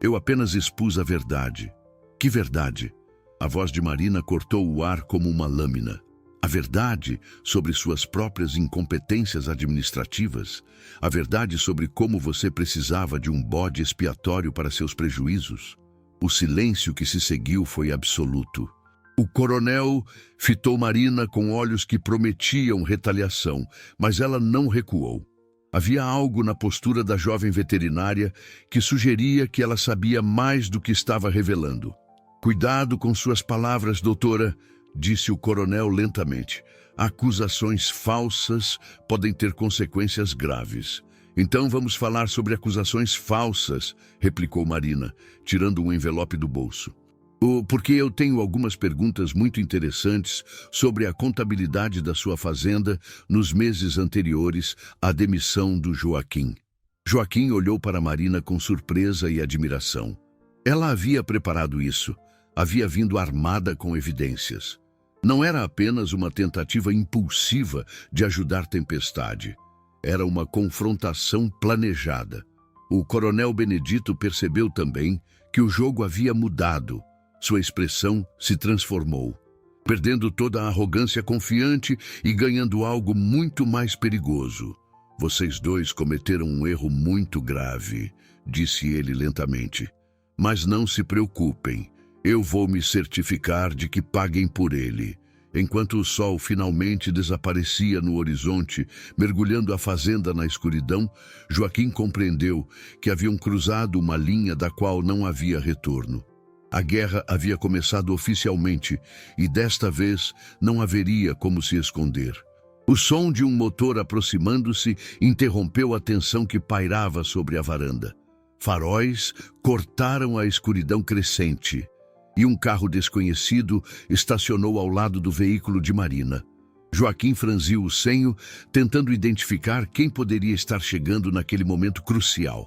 Eu apenas expus a verdade." "Que verdade?" A voz de Marina cortou o ar como uma lâmina. "A verdade sobre suas próprias incompetências administrativas. A verdade sobre como você precisava de um bode expiatório para seus prejuízos." O silêncio que se seguiu foi absoluto. O coronel fitou Marina com olhos que prometiam retaliação, mas ela não recuou. Havia algo na postura da jovem veterinária que sugeria que ela sabia mais do que estava revelando. "Cuidado com suas palavras, doutora", disse o coronel lentamente. "Acusações falsas podem ter consequências graves." "Então vamos falar sobre acusações falsas", replicou Marina, tirando um envelope do bolso. "Porque eu tenho algumas perguntas muito interessantes sobre a contabilidade da sua fazenda nos meses anteriores à demissão do Joaquim." Joaquim olhou para Marina com surpresa e admiração. Ela havia preparado isso, havia vindo armada com evidências. Não era apenas uma tentativa impulsiva de ajudar Tempestade. Era uma confrontação planejada. O coronel Benedito percebeu também que o jogo havia mudado. Sua expressão se transformou, perdendo toda a arrogância confiante e ganhando algo muito mais perigoso. "Vocês dois cometeram um erro muito grave", disse ele lentamente. "Mas não se preocupem, eu vou me certificar de que paguem por ele." Enquanto o sol finalmente desaparecia no horizonte, mergulhando a fazenda na escuridão, Joaquim compreendeu que haviam cruzado uma linha da qual não havia retorno. A guerra havia começado oficialmente e desta vez não haveria como se esconder. O som de um motor aproximando-se interrompeu a tensão que pairava sobre a varanda. Faróis cortaram a escuridão crescente e um carro desconhecido estacionou ao lado do veículo de Marina. Joaquim franziu o senho, tentando identificar quem poderia estar chegando naquele momento crucial.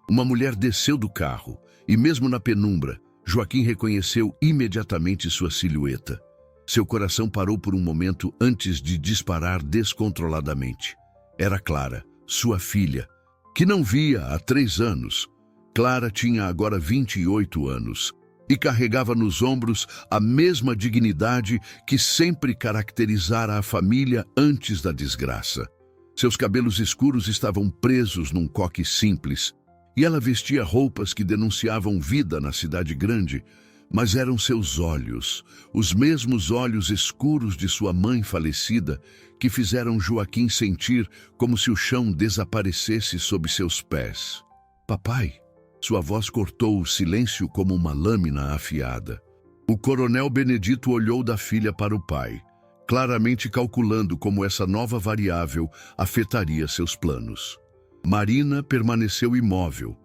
Uma mulher desceu do carro e, mesmo na penumbra, Joaquim reconheceu imediatamente sua silhueta. Seu coração parou por um momento antes de disparar descontroladamente. Era Clara, sua filha, que não via há 3 anos. Clara tinha agora 28 anos e carregava nos ombros a mesma dignidade que sempre caracterizara a família antes da desgraça. Seus cabelos escuros estavam presos num coque simples, e ela vestia roupas que denunciavam vida na cidade grande, mas eram seus olhos, os mesmos olhos escuros de sua mãe falecida, que fizeram Joaquim sentir como se o chão desaparecesse sob seus pés. "Papai!" Sua voz cortou o silêncio como uma lâmina afiada. O coronel Benedito olhou da filha para o pai, claramente calculando como essa nova variável afetaria seus planos. Marina permaneceu imóvel,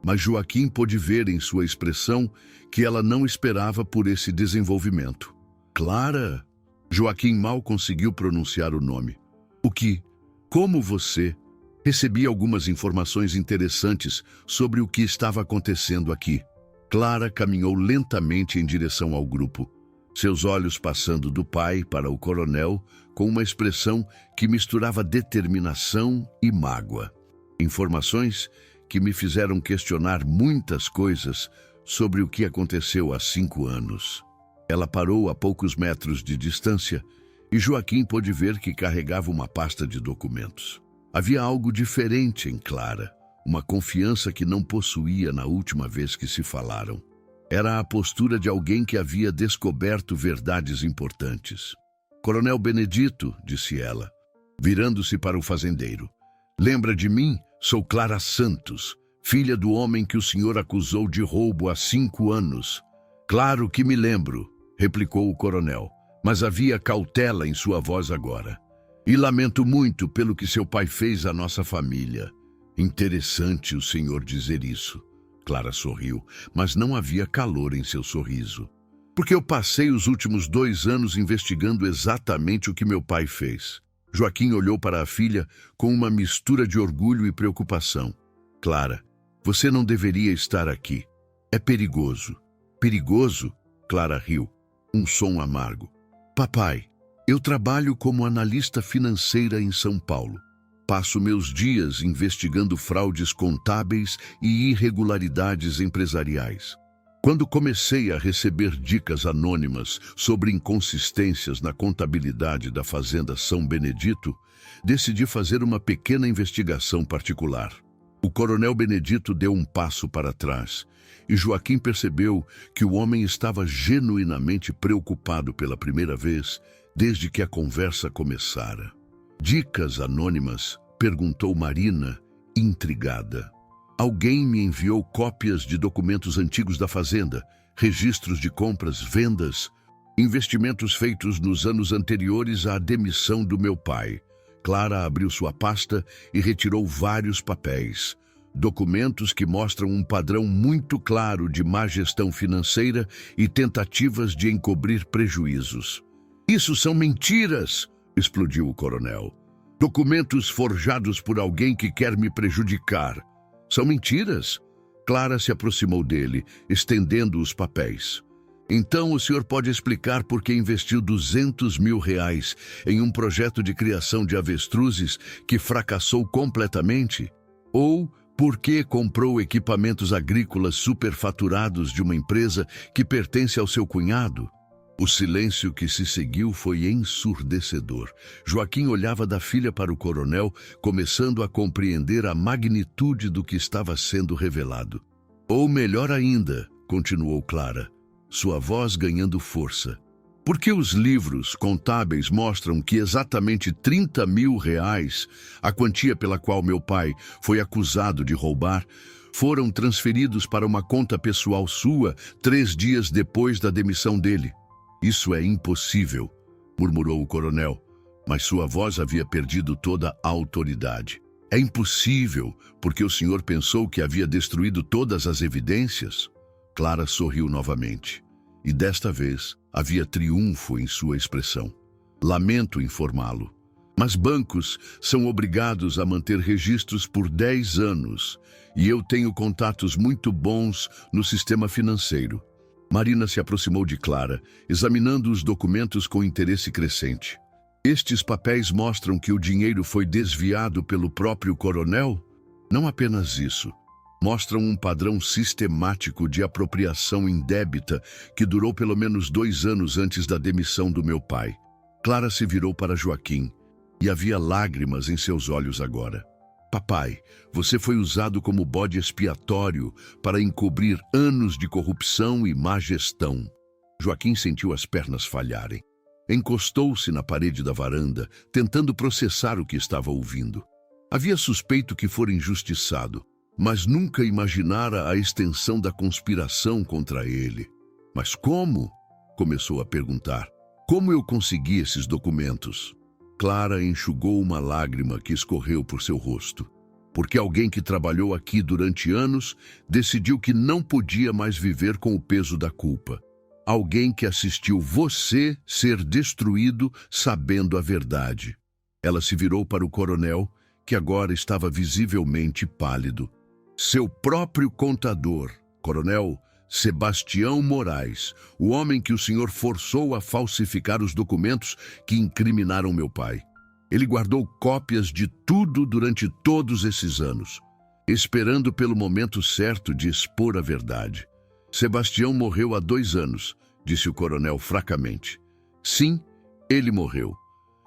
mas Joaquim pôde ver em sua expressão que ela não esperava por esse desenvolvimento. "Clara, Joaquim mal conseguiu pronunciar o nome. O que? Como você? Recebi algumas informações interessantes sobre o que estava acontecendo aqui. Clara caminhou lentamente em direção ao grupo, seus olhos passando do pai para o coronel com uma expressão que misturava determinação e mágoa. Informações que me fizeram questionar muitas coisas sobre o que aconteceu há 5 anos. Ela parou a poucos metros de distância e Joaquim pôde ver que carregava uma pasta de documentos. Havia algo diferente em Clara, uma confiança que não possuía na última vez que se falaram. Era a postura de alguém que havia descoberto verdades importantes. Coronel Benedito, disse ela, virando-se para o fazendeiro. Lembra de mim? Sou Clara Santos, filha do homem que o senhor acusou de roubo há 5 anos. Claro que me lembro, replicou o coronel, mas havia cautela em sua voz agora. E lamento muito pelo que seu pai fez à nossa família. Interessante o senhor dizer isso. Clara sorriu, mas não havia calor em seu sorriso. Porque eu passei os últimos 2 anos investigando exatamente o que meu pai fez. Joaquim olhou para a filha com uma mistura de orgulho e preocupação. Clara, você não deveria estar aqui. É perigoso. Perigoso? Clara riu. Um som amargo. Papai, eu trabalho como analista financeira em São Paulo. Passo meus dias investigando fraudes contábeis e irregularidades empresariais. Quando comecei a receber dicas anônimas sobre inconsistências na contabilidade da Fazenda São Benedito, decidi fazer uma pequena investigação particular. O coronel Benedito deu um passo para trás e Joaquim percebeu que o homem estava genuinamente preocupado pela primeira vez desde que a conversa começara. Dicas anônimas? Perguntou Marina, intrigada. Alguém me enviou cópias de documentos antigos da fazenda, registros de compras, vendas, investimentos feitos nos anos anteriores à demissão do meu pai. Clara abriu sua pasta e retirou vários papéis. Documentos que mostram um padrão muito claro de má gestão financeira e tentativas de encobrir prejuízos. Isso são mentiras! Explodiu o coronel. Documentos forjados por alguém que quer me prejudicar. São mentiras? Clara se aproximou dele, estendendo os papéis. Então o senhor pode explicar por que investiu R$200 mil em um projeto de criação de avestruzes que fracassou completamente? Ou por que comprou equipamentos agrícolas superfaturados de uma empresa que pertence ao seu cunhado? O silêncio que se seguiu foi ensurdecedor. Joaquim olhava da filha para o coronel, começando a compreender a magnitude do que estava sendo revelado. Ou melhor ainda, continuou Clara, sua voz ganhando força. Porque os livros contábeis mostram que exatamente R$30 mil, a quantia pela qual meu pai foi acusado de roubar, foram transferidos para uma conta pessoal sua 3 dias depois da demissão dele. Isso é impossível, murmurou o coronel, mas sua voz havia perdido toda a autoridade. É impossível, porque o senhor pensou que havia destruído todas as evidências? Clara sorriu novamente, e desta vez havia triunfo em sua expressão. Lamento informá-lo, mas bancos são obrigados a manter registros por 10 anos, e eu tenho contatos muito bons no sistema financeiro. Marina se aproximou de Clara, examinando os documentos com interesse crescente. Estes papéis mostram que o dinheiro foi desviado pelo próprio coronel? Não apenas isso. Mostram um padrão sistemático de apropriação indébita que durou pelo menos 2 anos antes da demissão do meu pai. Clara se virou para Joaquim, e havia lágrimas em seus olhos agora. Papai, você foi usado como bode expiatório para encobrir anos de corrupção e má gestão. Joaquim sentiu as pernas falharem. Encostou-se na parede da varanda, tentando processar o que estava ouvindo. Havia suspeito que fora injustiçado, mas nunca imaginara a extensão da conspiração contra ele. Mas como? Começou a perguntar. Como eu consegui esses documentos? Clara enxugou uma lágrima que escorreu por seu rosto. Porque alguém que trabalhou aqui durante anos decidiu que não podia mais viver com o peso da culpa. alguém que assistiu você ser destruído sabendo a verdade. Ela se virou para o coronel, que agora estava visivelmente pálido. Seu próprio contador, Coronel Sebastião Moraes, o homem que o senhor forçou a falsificar os documentos que incriminaram meu pai. Ele guardou cópias de tudo durante todos esses anos, esperando pelo momento certo de expor a verdade. Sebastião morreu há 2 anos, disse o coronel fracamente. Sim, ele morreu.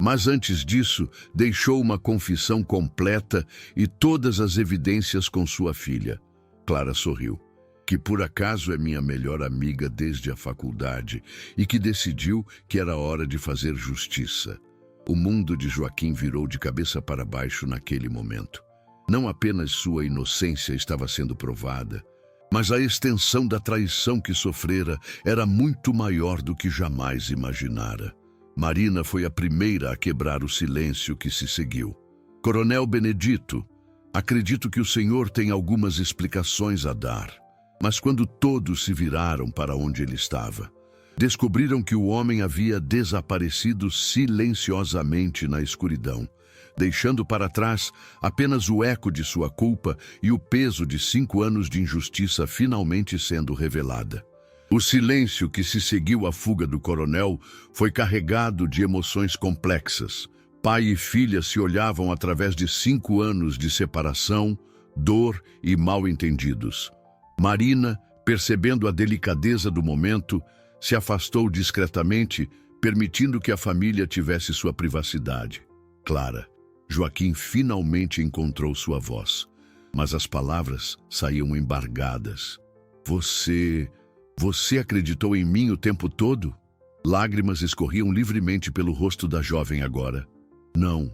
Mas antes disso, deixou uma confissão completa e todas as evidências com sua filha. Clara sorriu. Que por acaso é minha melhor amiga desde a faculdade e que decidiu que era hora de fazer justiça. O mundo de Joaquim virou de cabeça para baixo naquele momento. Não apenas sua inocência estava sendo provada, mas a extensão da traição que sofrera era muito maior do que jamais imaginara. Marina foi a primeira a quebrar o silêncio que se seguiu. Coronel Benedito, acredito que o senhor tem algumas explicações a dar. Mas quando todos se viraram para onde ele estava, descobriram que o homem havia desaparecido silenciosamente na escuridão, deixando para trás apenas o eco de sua culpa e o peso de 5 anos de injustiça finalmente sendo revelada. O silêncio que se seguiu à fuga do coronel foi carregado de emoções complexas. Pai e filha se olhavam através de 5 anos de separação, dor e mal-entendidos. Marina, percebendo a delicadeza do momento, se afastou discretamente, permitindo que a família tivesse sua privacidade. Clara, Joaquim finalmente encontrou sua voz, mas as palavras saíam embargadas. Você acreditou em mim o tempo todo? Lágrimas escorriam livremente pelo rosto da jovem agora. Não.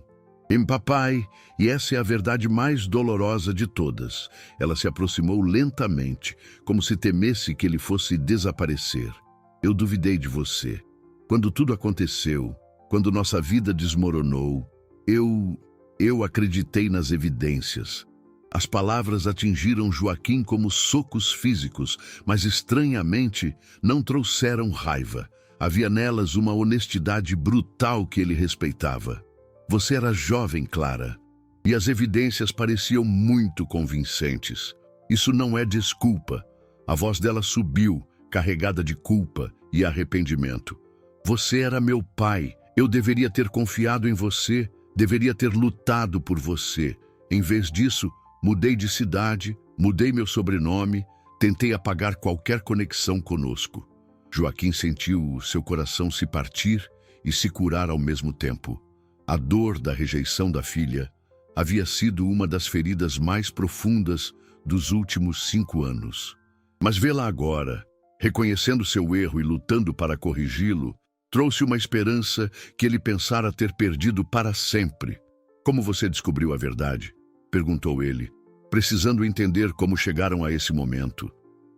Em papai, e essa é a verdade mais dolorosa de todas. Ela se aproximou lentamente, como se temesse que ele fosse desaparecer. Eu duvidei de você. Quando tudo aconteceu, quando nossa vida desmoronou, eu acreditei nas evidências. As palavras atingiram Joaquim como socos físicos, mas estranhamente não trouxeram raiva. Havia nelas uma honestidade brutal que ele respeitava. Você era jovem, Clara, e as evidências pareciam muito convincentes. Isso não é desculpa. A voz dela subiu, carregada de culpa e arrependimento. Você era meu pai. Eu deveria ter confiado em você, deveria ter lutado por você. Em vez disso, mudei de cidade, mudei meu sobrenome, tentei apagar qualquer conexão conosco. Joaquim sentiu seu coração se partir e se curar ao mesmo tempo. A dor da rejeição da filha havia sido uma das feridas mais profundas dos últimos 5 anos. Mas vê-la agora, reconhecendo seu erro e lutando para corrigi-lo, trouxe uma esperança que ele pensara ter perdido para sempre. Como você descobriu a verdade? Perguntou ele, precisando entender como chegaram a esse momento.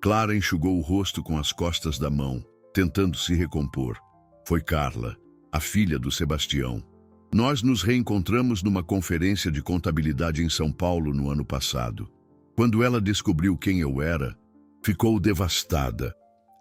Clara enxugou o rosto com as costas da mão, tentando se recompor. Foi Carla, a filha do Sebastião. Nós nos reencontramos numa conferência de contabilidade em São Paulo no ano passado. Quando ela descobriu quem eu era, ficou devastada.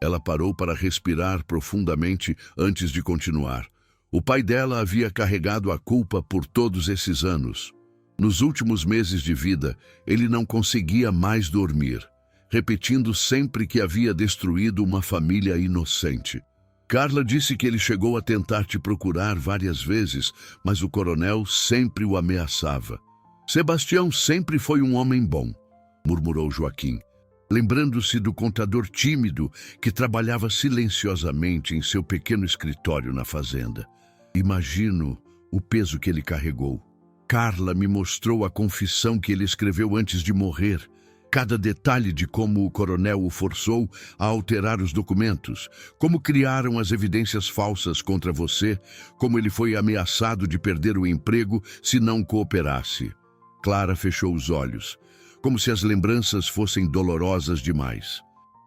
Ela parou para respirar profundamente antes de continuar. O pai dela havia carregado a culpa por todos esses anos. Nos últimos meses de vida, ele não conseguia mais dormir, repetindo sempre que havia destruído uma família inocente. Carla disse que ele chegou a tentar te procurar várias vezes, mas o coronel sempre o ameaçava. Sebastião sempre foi um homem bom, murmurou Joaquim, lembrando-se do contador tímido que trabalhava silenciosamente em seu pequeno escritório na fazenda. Imagino o peso que ele carregou. Carla me mostrou a confissão que ele escreveu antes de morrer. Cada detalhe de como o coronel o forçou a alterar os documentos, como criaram as evidências falsas contra você, como ele foi ameaçado de perder o emprego se não cooperasse. Clara fechou os olhos, como se as lembranças fossem dolorosas demais.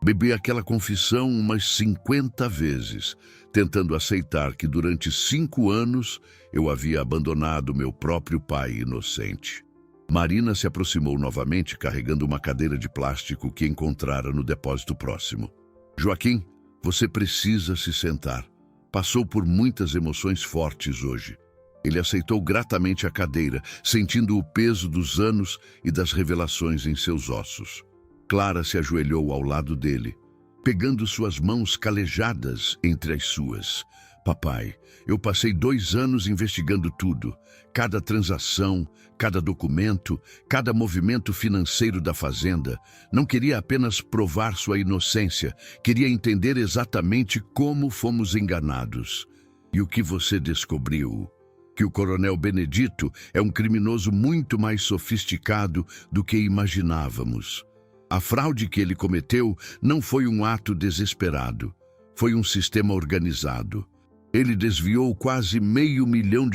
Bebi aquela confissão umas 50 vezes, tentando aceitar que durante 5 anos eu havia abandonado meu próprio pai inocente. Marina se aproximou novamente, carregando uma cadeira de plástico que encontrara no depósito próximo. Joaquim, Você precisa se sentar. Passou por muitas emoções fortes hoje. Ele aceitou gratamente a cadeira, sentindo o peso dos anos e das revelações em seus ossos. Clara se ajoelhou ao lado dele, pegando suas mãos calejadas entre as suas. Papai, eu passei 2 anos investigando tudo. Cada transação, cada documento, cada movimento financeiro da fazenda. Não queria apenas provar sua inocência, queria entender exatamente como fomos enganados. E o que você descobriu? Que o Coronel Benedito é um criminoso muito mais sofisticado do que imaginávamos. A fraude que ele cometeu não foi um ato desesperado, foi um sistema organizado. Ele desviou quase R$500 mil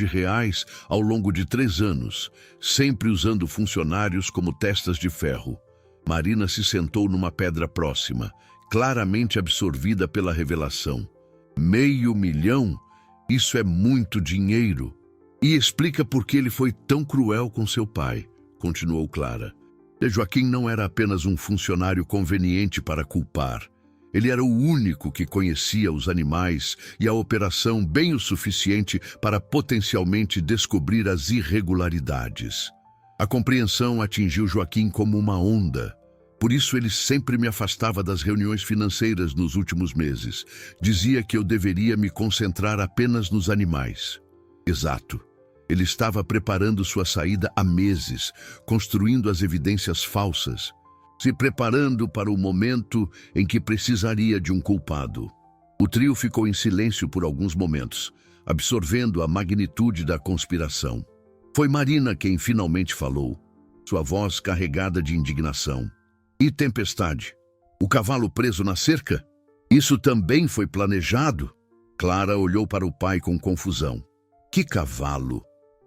ao longo de 3 anos, sempre usando funcionários como testas de ferro. Marina se sentou numa pedra próxima, claramente absorvida pela revelação. R$500 mil? Isso é muito dinheiro. E explica por que ele foi tão cruel com seu pai, continuou Clara. Joaquim não era apenas um funcionário conveniente para culpar. Ele era o único que conhecia os animais e a operação bem o suficiente para potencialmente descobrir as irregularidades. A compreensão atingiu Joaquim como uma onda. Por isso ele sempre me afastava das reuniões financeiras nos últimos meses. Dizia que eu deveria me concentrar apenas nos animais. Exato. Ele estava preparando sua saída há meses, construindo as evidências falsas, se preparando para o momento em que precisaria de um culpado. O trio ficou em silêncio por alguns momentos, absorvendo a magnitude da conspiração. Foi Marina quem finalmente falou, sua voz carregada de indignação. E Tempestade? O cavalo preso na cerca? Isso também foi planejado? Clara olhou para o pai com confusão. Que cavalo?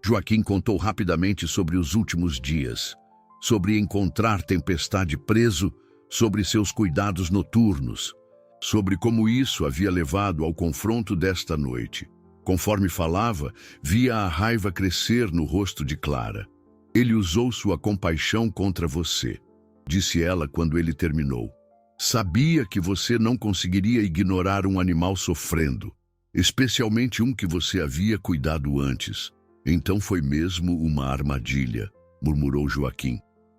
Joaquim contou rapidamente sobre os últimos dias, sobre encontrar Tempestade preso, sobre seus cuidados noturnos, sobre como isso havia levado ao confronto desta noite. Conforme falava, via a raiva crescer no rosto de Clara. Ele usou sua compaixão contra você, disse ela quando ele terminou. Sabia que você não conseguiria ignorar um animal sofrendo, especialmente um que você havia cuidado antes. Então foi mesmo uma armadilha, murmurou Joaquim.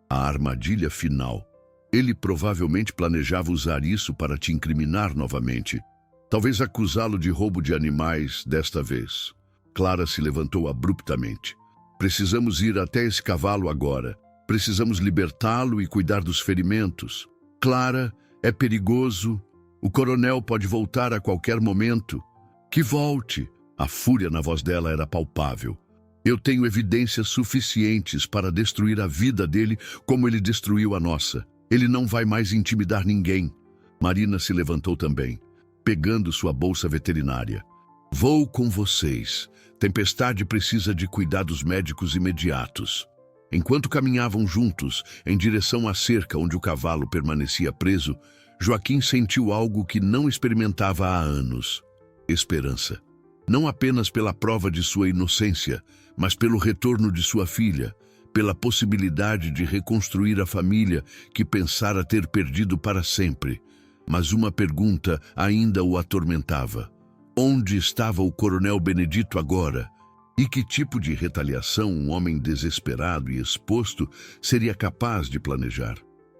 A armadilha final. Ele provavelmente planejava usar isso para te incriminar novamente. Talvez acusá-lo de roubo de animais desta vez. Clara se levantou abruptamente. Precisamos ir até esse cavalo agora. Precisamos libertá-lo e cuidar dos ferimentos. Clara, é perigoso. O coronel pode voltar a qualquer momento. Que volte. A fúria na voz dela era palpável. Eu tenho evidências suficientes para destruir a vida dele como ele destruiu a nossa. Ele não vai mais intimidar ninguém. Marina se levantou também, pegando sua bolsa veterinária. Vou com vocês. Tempestade precisa de cuidados médicos imediatos. Enquanto caminhavam juntos em direção à cerca onde o cavalo permanecia preso, Joaquim sentiu algo que não experimentava há anos. Esperança. Não apenas pela prova de sua inocência, mas pelo retorno de sua filha, pela possibilidade de reconstruir a família que pensara ter perdido para sempre. Mas uma pergunta ainda o atormentava. Onde estava o Coronel Benedito agora? E que tipo de retaliação um homem desesperado e exposto seria capaz de planejar?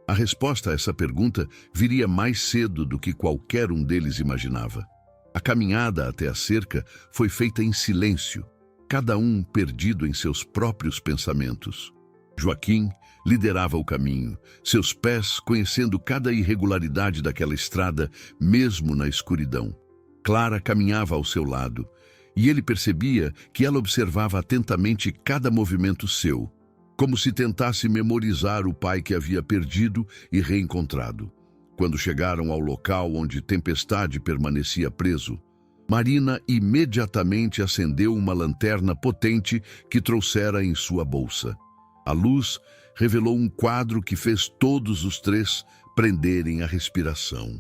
A resposta a essa pergunta viria mais cedo do que qualquer um deles imaginava. A caminhada até a cerca foi feita em silêncio, cada um perdido em seus próprios pensamentos. Joaquim liderava o caminho, seus pés conhecendo cada irregularidade daquela estrada, mesmo na escuridão. Clara caminhava ao seu lado, e ele percebia que ela observava atentamente cada movimento seu, como se tentasse memorizar o pai que havia perdido e reencontrado. Quando chegaram ao local onde Tempestade permanecia preso, Marina imediatamente acendeu uma lanterna potente que trouxera em sua bolsa. A luz revelou um quadro que fez todos os 3 prenderem a respiração.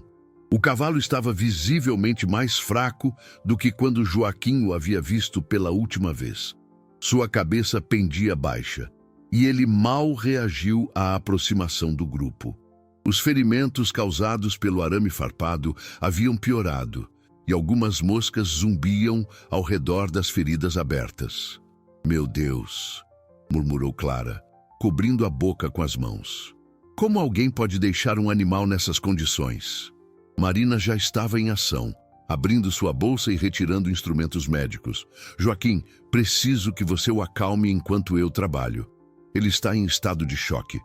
O cavalo estava visivelmente mais fraco do que quando Joaquim o havia visto pela última vez. Sua cabeça pendia baixa, e ele mal reagiu à aproximação do grupo. Os ferimentos causados pelo arame farpado haviam piorado e algumas moscas zumbiam ao redor das feridas abertas. Meu Deus, murmurou Clara, cobrindo a boca com as mãos. Como alguém pode deixar um animal nessas condições? Marina já estava em ação, abrindo sua bolsa e retirando instrumentos médicos. Joaquim, preciso que você o acalme enquanto eu trabalho. Ele está em estado de choque.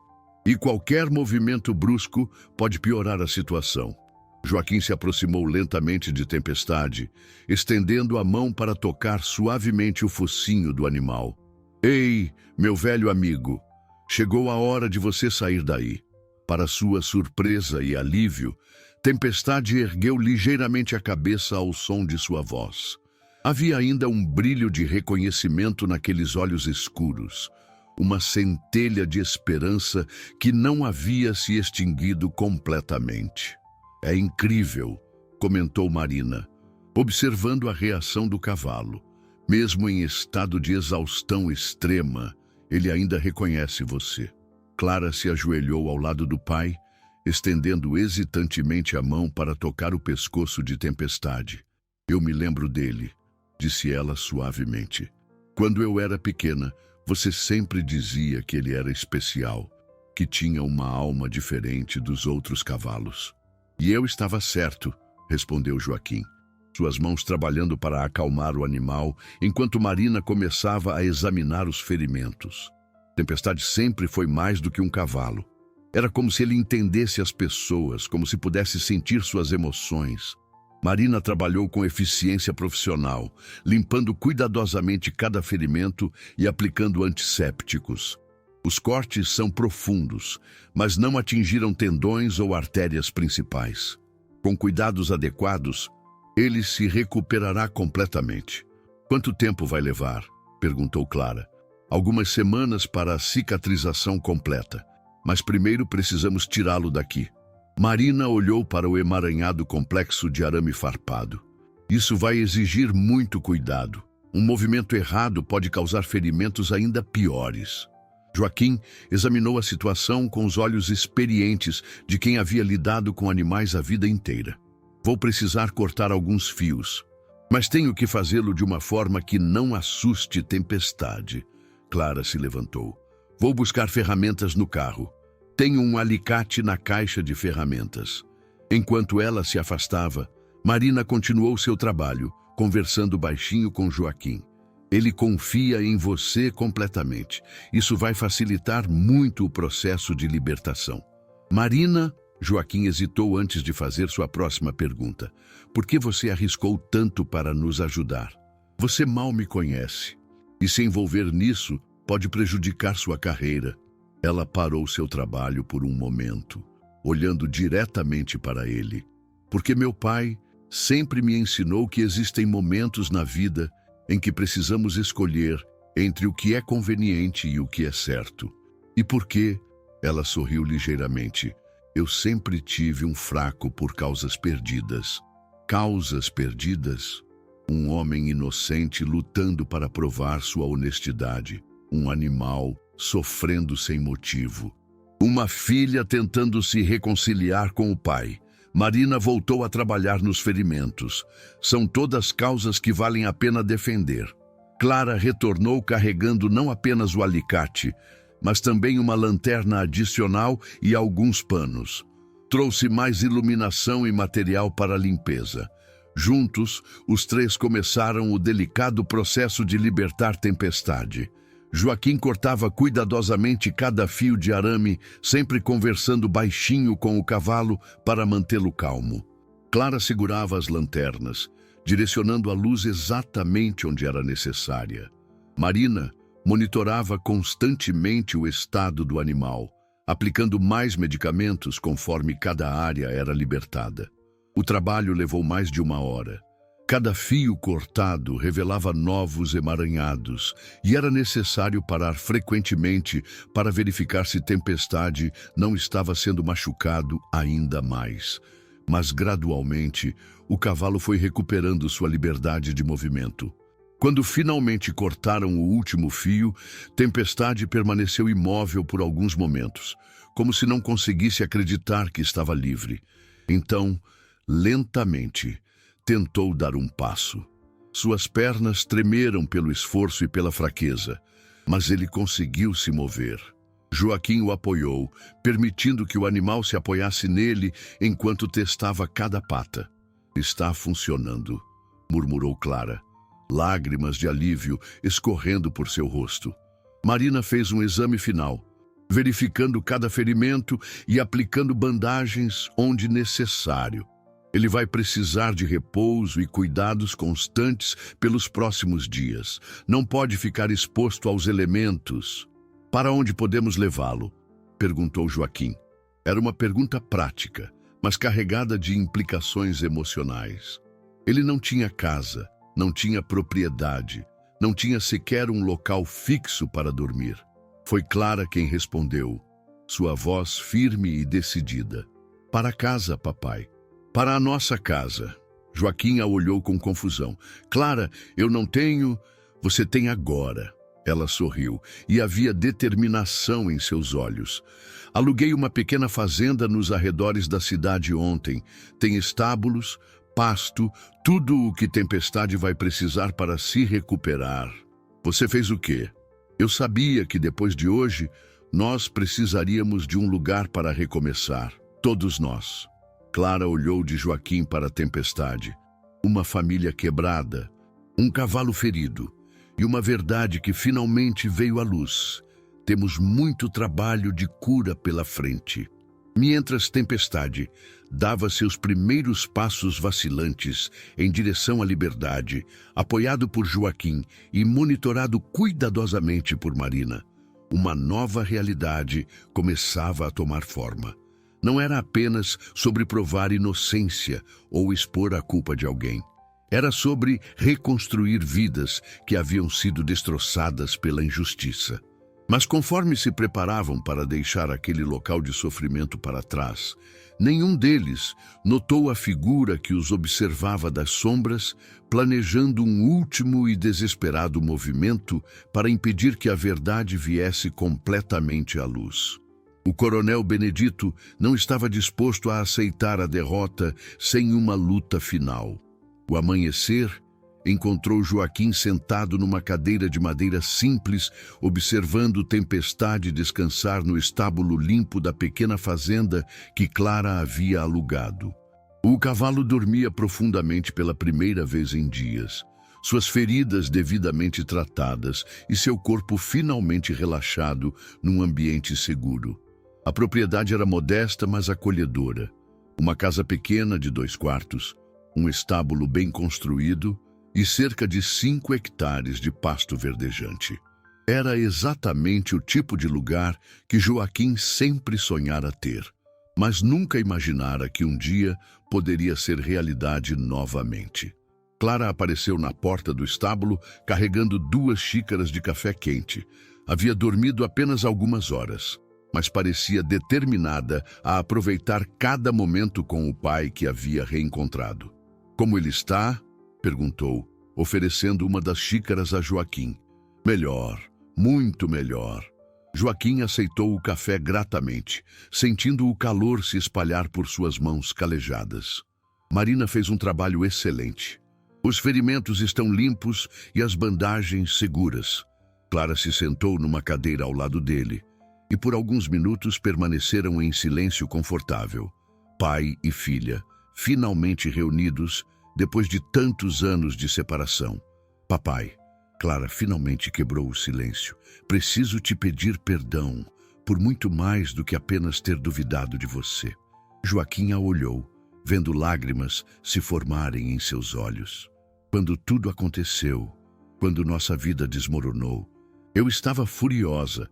E qualquer movimento brusco pode piorar a situação. Joaquim se aproximou lentamente de Tempestade, estendendo a mão para tocar suavemente o focinho do animal. Ei, meu velho amigo, chegou a hora de você sair daí. Para sua surpresa e alívio, Tempestade ergueu ligeiramente a cabeça ao som de sua voz. Havia ainda um brilho de reconhecimento naqueles olhos escuros, uma centelha de esperança que não havia se extinguido completamente. É incrível, comentou Marina, observando a reação do cavalo. Mesmo em estado de exaustão extrema, ele ainda reconhece você. Clara se ajoelhou ao lado do pai, estendendo hesitantemente a mão para tocar o pescoço de Tempestade. Eu me lembro dele, disse ela suavemente. Quando eu era pequena, você sempre dizia que ele era especial, que tinha uma alma diferente dos outros cavalos. E eu estava certo, respondeu Joaquim, suas mãos trabalhando para acalmar o animal, enquanto Marina começava a examinar os ferimentos. Tempestade sempre foi mais do que um cavalo. Era como se ele entendesse as pessoas, como se pudesse sentir suas emoções. Marina trabalhou com eficiência profissional, limpando cuidadosamente cada ferimento e aplicando antissépticos. Os cortes são profundos, mas não atingiram tendões ou artérias principais. Com cuidados adequados, ele se recuperará completamente. Quanto tempo vai levar? Perguntou Clara. Algumas semanas para a cicatrização completa, mas primeiro precisamos tirá-lo daqui. Marina olhou para o emaranhado complexo de arame farpado. Isso vai exigir muito cuidado. Um movimento errado pode causar ferimentos ainda piores. Joaquim examinou a situação com os olhos experientes de quem havia lidado com animais a vida inteira. Vou precisar cortar alguns fios, mas tenho que fazê-lo de uma forma que não assuste Tempestade. Clara se levantou. Vou buscar ferramentas no carro. Tenho um alicate na caixa de ferramentas. Enquanto ela se afastava, Marina continuou seu trabalho, conversando baixinho com Joaquim. Ele confia em você completamente. Isso vai facilitar muito o processo de libertação. Marina, Joaquim hesitou antes de fazer sua próxima pergunta. Por que você arriscou tanto para nos ajudar? Você mal me conhece. E se envolver nisso pode prejudicar sua carreira. Ela parou seu trabalho por um momento, olhando diretamente para ele. Porque meu pai sempre me ensinou que existem momentos na vida em que precisamos escolher entre o que é conveniente e o que é certo. E por quê? Ela sorriu ligeiramente. Eu sempre tive um fraco por causas perdidas. Causas perdidas? Um homem inocente lutando para provar sua honestidade. Um animal sofrendo sem motivo. Uma filha tentando se reconciliar com o pai. Marina voltou a trabalhar nos ferimentos. São todas causas que valem a pena defender. Clara retornou carregando não apenas o alicate, mas também uma lanterna adicional e alguns panos. Trouxe mais iluminação e material para a limpeza. Juntos, os três começaram o delicado processo de libertar Tempestade. Joaquim cortava cuidadosamente cada fio de arame, sempre conversando baixinho com o cavalo para mantê-lo calmo. Clara segurava as lanternas, direcionando a luz exatamente onde era necessária. Marina monitorava constantemente o estado do animal, aplicando mais medicamentos conforme cada área era libertada. O trabalho levou mais de 1 hora. Cada fio cortado revelava novos emaranhados e era necessário parar frequentemente para verificar se Tempestade não estava sendo machucado ainda mais. Mas gradualmente, o cavalo foi recuperando sua liberdade de movimento. Quando finalmente cortaram o último fio, Tempestade permaneceu imóvel por alguns momentos, como se não conseguisse acreditar que estava livre. Então, lentamente, tentou dar um passo. Suas pernas tremeram pelo esforço e pela fraqueza, mas ele conseguiu se mover. Joaquim o apoiou, permitindo que o animal se apoiasse nele enquanto testava cada pata. "Está funcionando", murmurou Clara, lágrimas de alívio escorrendo por seu rosto. Marina fez um exame final, verificando cada ferimento e aplicando bandagens onde necessário. Ele vai precisar de repouso e cuidados constantes pelos próximos dias. Não pode ficar exposto aos elementos. "Para onde podemos levá-lo?", perguntou Joaquim. Era uma pergunta prática, mas carregada de implicações emocionais. Ele não tinha casa, não tinha propriedade, não tinha sequer um local fixo para dormir. Foi Clara quem respondeu, sua voz firme e decidida. "Para casa, papai. Para a nossa casa." Joaquim a olhou com confusão. "Clara, eu não tenho. Você tem agora." Ela sorriu, e havia determinação em seus olhos. "Aluguei uma pequena fazenda nos arredores da cidade ontem. Tem estábulos, pasto, tudo o que Tempestade vai precisar para se recuperar." "Você fez o quê?" "Eu sabia que depois de hoje, nós precisaríamos de um lugar para recomeçar. Todos nós." Clara olhou de Joaquim para a Tempestade. Uma família quebrada, um cavalo ferido, e uma verdade que finalmente veio à luz. Temos muito trabalho de cura pela frente. Mientras Tempestade dava seus primeiros passos vacilantes em direção à liberdade, apoiado por Joaquim e monitorado cuidadosamente por Marina, uma nova realidade começava a tomar forma. Não era apenas sobre provar inocência ou expor a culpa de alguém. Era sobre reconstruir vidas que haviam sido destroçadas pela injustiça. Mas conforme se preparavam para deixar aquele local de sofrimento para trás, nenhum deles notou a figura que os observava das sombras, planejando um último e desesperado movimento para impedir que a verdade viesse completamente à luz. O coronel Benedito não estava disposto a aceitar a derrota sem uma luta final. O amanhecer encontrou Joaquim sentado numa cadeira de madeira simples, observando Tempestade descansar no estábulo limpo da pequena fazenda que Clara havia alugado. O cavalo dormia profundamente pela primeira vez em dias, suas feridas devidamente tratadas e seu corpo finalmente relaxado num ambiente seguro. A propriedade era modesta, mas acolhedora. Uma casa pequena de 2 quartos, um estábulo bem construído e cerca de 5 hectares de pasto verdejante. Era exatamente o tipo de lugar que Joaquim sempre sonhara ter, mas nunca imaginara que um dia poderia ser realidade novamente. Clara apareceu na porta do estábulo carregando 2 xícaras de café quente. Havia dormido apenas algumas horas, mas parecia determinada a aproveitar cada momento com o pai que havia reencontrado. "Como ele está?" perguntou, oferecendo uma das xícaras a Joaquim. "Melhor, muito melhor." Joaquim aceitou o café gratamente, sentindo o calor se espalhar por suas mãos calejadas. Marina fez um trabalho excelente. Os ferimentos estão limpos e as bandagens seguras. Clara se sentou numa cadeira ao lado dele, e por alguns minutos permaneceram em silêncio confortável. Pai e filha, finalmente reunidos, depois de tantos anos de separação. "Papai", Clara finalmente quebrou o silêncio, "preciso te pedir perdão por muito mais do que apenas ter duvidado de você." Joaquim a olhou, vendo lágrimas se formarem em seus olhos. "Quando tudo aconteceu, quando nossa vida desmoronou, eu estava furiosa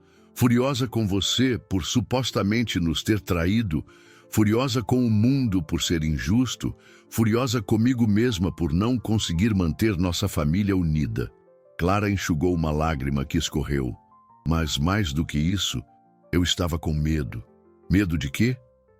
com você por supostamente nos ter traído, furiosa com o mundo por ser injusto, furiosa comigo mesma por não conseguir manter nossa família unida." Clara enxugou uma lágrima que escorreu. "Mas mais do que isso, eu estava com medo." "Medo de quê?"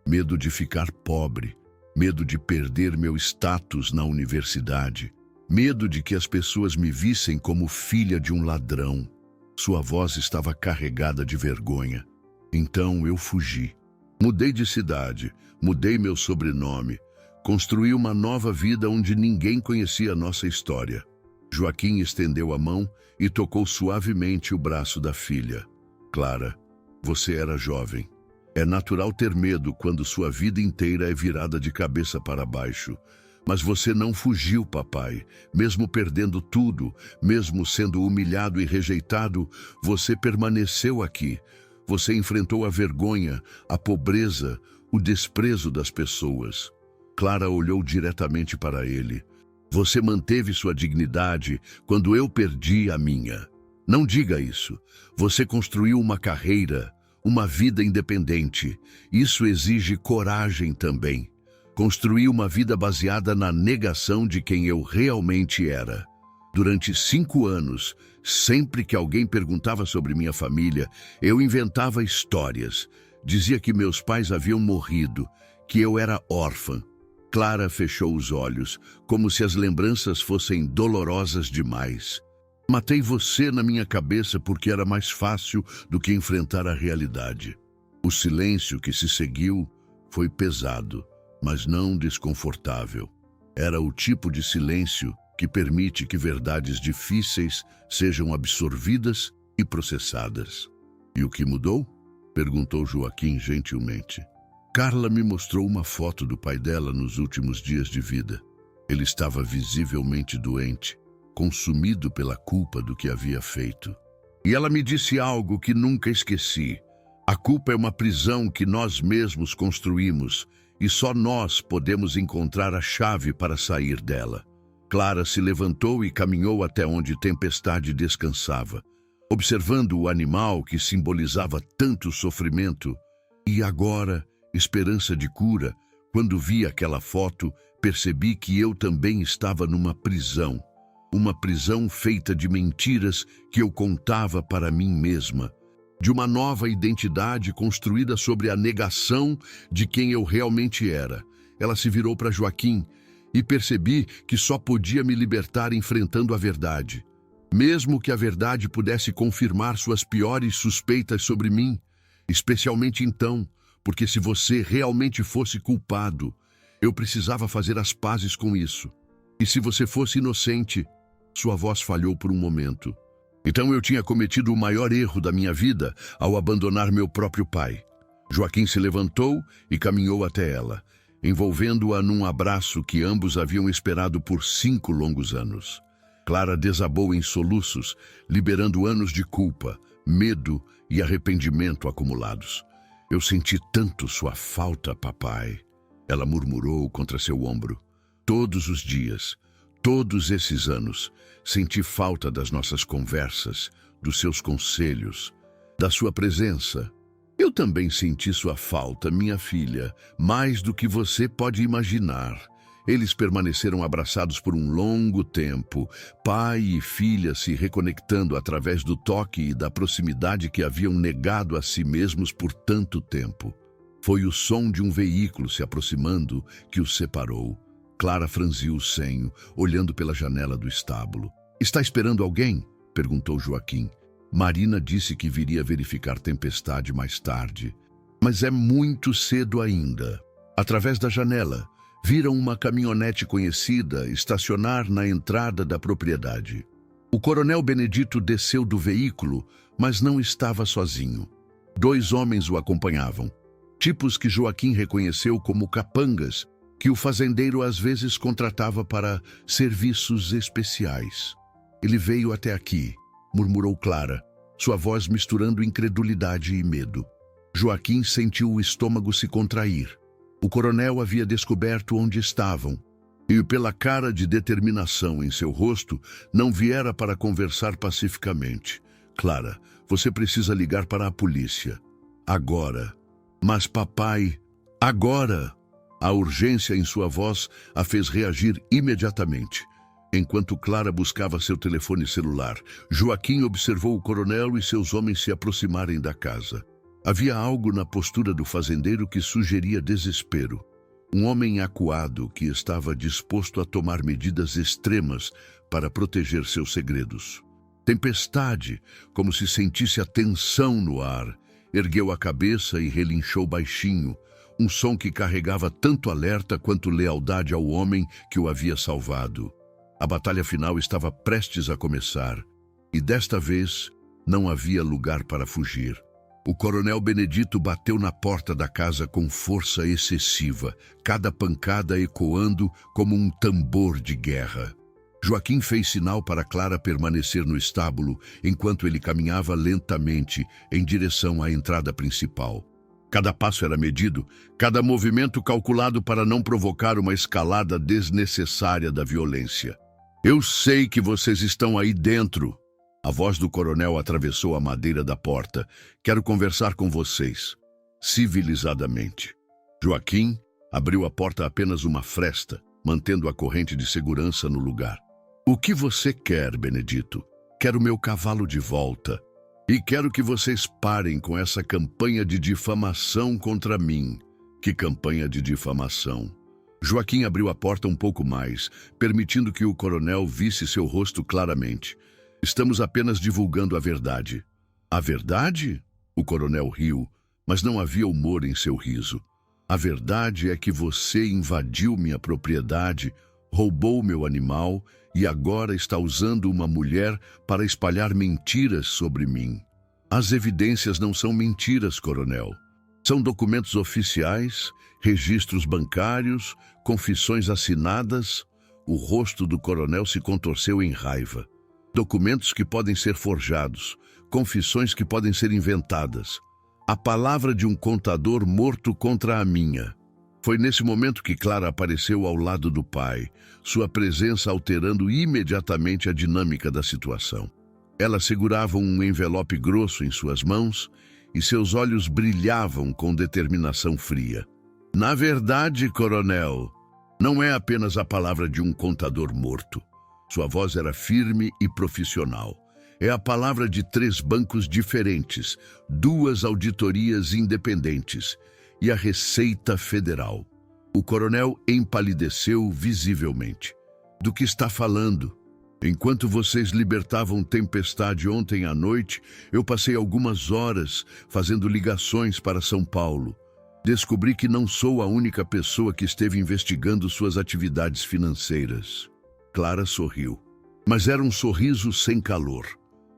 "Medo de ficar pobre, medo de perder meu status na universidade, Medo de que as pessoas me vissem como filha de um ladrão. Sua voz estava carregada de vergonha. Então eu fugi. Mudei de cidade, mudei meu sobrenome, construí uma nova vida onde ninguém conhecia a nossa história. Joaquim estendeu a mão e tocou suavemente o braço da filha. Clara, você era jovem. É natural ter medo quando sua vida inteira é virada de cabeça para baixo. Mas você não fugiu, papai. Mesmo perdendo tudo, mesmo sendo humilhado e rejeitado, você permaneceu aqui. Você enfrentou a vergonha, a pobreza, o desprezo das pessoas. Clara olhou diretamente para ele. Você manteve sua dignidade quando eu perdi a minha. Não diga isso. Você construiu uma carreira, uma vida independente. Isso exige coragem também. Construí uma vida baseada na negação de quem eu realmente era. Durante 5 anos, sempre que alguém perguntava sobre minha família, eu inventava histórias. Dizia que meus pais haviam morrido, que eu era órfã. Clara fechou os olhos, como se as lembranças fossem dolorosas demais. Matei você na minha cabeça porque era mais fácil do que enfrentar a realidade. O silêncio que se seguiu foi pesado, mas não desconfortável. Era o tipo de silêncio que permite que verdades difíceis sejam absorvidas e processadas. E o que mudou? Perguntou Joaquim gentilmente. Carla me mostrou uma foto do pai dela nos últimos dias de vida. Ele estava visivelmente doente, consumido pela culpa do que havia feito. E ela me disse algo que nunca esqueci. A culpa é uma prisão que nós mesmos construímos, e só nós podemos encontrar a chave para sair dela. Clara se levantou e caminhou até onde Tempestade descansava, observando o animal que simbolizava tanto sofrimento. E agora, esperança de cura, quando vi aquela foto, percebi que eu também estava numa prisão. Uma prisão feita de mentiras que eu contava para mim mesma. De uma nova identidade construída sobre a negação de quem eu realmente era. Ela se virou para Joaquim e percebi que só podia me libertar enfrentando a verdade. Mesmo que a verdade pudesse confirmar suas piores suspeitas sobre mim, especialmente então, porque se você realmente fosse culpado, eu precisava fazer as pazes com isso. E se você fosse inocente, sua voz falhou por um momento. Então eu tinha cometido o maior erro da minha vida ao abandonar meu próprio pai. Joaquim se levantou e caminhou até ela, envolvendo-a num abraço que ambos haviam esperado por 5 longos anos. Clara desabou em soluços, liberando anos de culpa, medo e arrependimento acumulados. Eu senti tanto sua falta, papai. Ela murmurou contra seu ombro. Todos os dias, todos esses anos, senti falta das nossas conversas, dos seus conselhos, da sua presença. Eu também senti sua falta, minha filha, mais do que você pode imaginar. Eles permaneceram abraçados por um longo tempo, pai e filha se reconectando através do toque e da proximidade que haviam negado a si mesmos por tanto tempo. Foi o som de um veículo se aproximando que os separou. Clara franziu o senho, olhando pela janela do estábulo. Está esperando alguém? Perguntou Joaquim. Marina disse que viria verificar Tempestade mais tarde. Mas é muito cedo ainda. Através da janela, viram uma caminhonete conhecida estacionar na entrada da propriedade. O coronel Benedito desceu do veículo, mas não estava sozinho. 2 homens o acompanhavam. Tipos que Joaquim reconheceu como capangas, que o fazendeiro às vezes contratava para serviços especiais. Ele veio até aqui, murmurou Clara, sua voz misturando incredulidade e medo. Joaquim sentiu o estômago se contrair. O coronel havia descoberto onde estavam, e pela cara de determinação em seu rosto, não viera para conversar pacificamente. Clara, você precisa ligar para a polícia. Agora. Mas papai, agora! A urgência em sua voz a fez reagir imediatamente. Enquanto Clara buscava seu telefone celular, Joaquim observou o coronel e seus homens se aproximarem da casa. Havia algo na postura do fazendeiro que sugeria desespero. Um homem acuado que estava disposto a tomar medidas extremas para proteger seus segredos. Tempestade, como se sentisse a tensão no ar, ergueu a cabeça e relinchou baixinho, um som que carregava tanto alerta quanto lealdade ao homem que o havia salvado. A batalha final estava prestes a começar, e desta vez não havia lugar para fugir. O coronel Benedito bateu na porta da casa com força excessiva, cada pancada ecoando como um tambor de guerra. Joaquim fez sinal para Clara permanecer no estábulo enquanto ele caminhava lentamente em direção à entrada principal. Cada passo era medido, cada movimento calculado para não provocar uma escalada desnecessária da violência. "Eu sei que vocês estão aí dentro." A voz do coronel atravessou a madeira da porta. "Quero conversar com vocês, civilizadamente." Joaquim abriu a porta apenas uma fresta, mantendo a corrente de segurança no lugar. "O que você quer, Benedito?" "Quero meu cavalo de volta. E quero que vocês parem com essa campanha de difamação contra mim." "Que campanha de difamação?" Joaquim abriu a porta um pouco mais, permitindo que o coronel visse seu rosto claramente. "Estamos apenas divulgando a verdade." "A verdade?" O coronel riu, mas não havia humor em seu riso. "A verdade é que você invadiu minha propriedade, roubou meu animal e agora está usando uma mulher para espalhar mentiras sobre mim." "As evidências não são mentiras, coronel. São documentos oficiais, registros bancários, confissões assinadas." O rosto do coronel se contorceu em raiva. "Documentos que podem ser forjados, confissões que podem ser inventadas. A palavra de um contador morto contra a minha." Foi nesse momento que Clara apareceu ao lado do pai, sua presença alterando imediatamente a dinâmica da situação. Ela segurava um envelope grosso em suas mãos e seus olhos brilhavam com determinação fria. "Na verdade, coronel, não é apenas a palavra de um contador morto." Sua voz era firme e profissional. "É a palavra de 3 bancos diferentes, 2 auditorias independentes e a Receita Federal." O coronel empalideceu visivelmente. "Do que está falando?" "Enquanto vocês libertavam Tempestade ontem à noite, eu passei algumas horas fazendo ligações para São Paulo. Descobri que não sou a única pessoa que esteve investigando suas atividades financeiras." Clara sorriu, mas era um sorriso sem calor.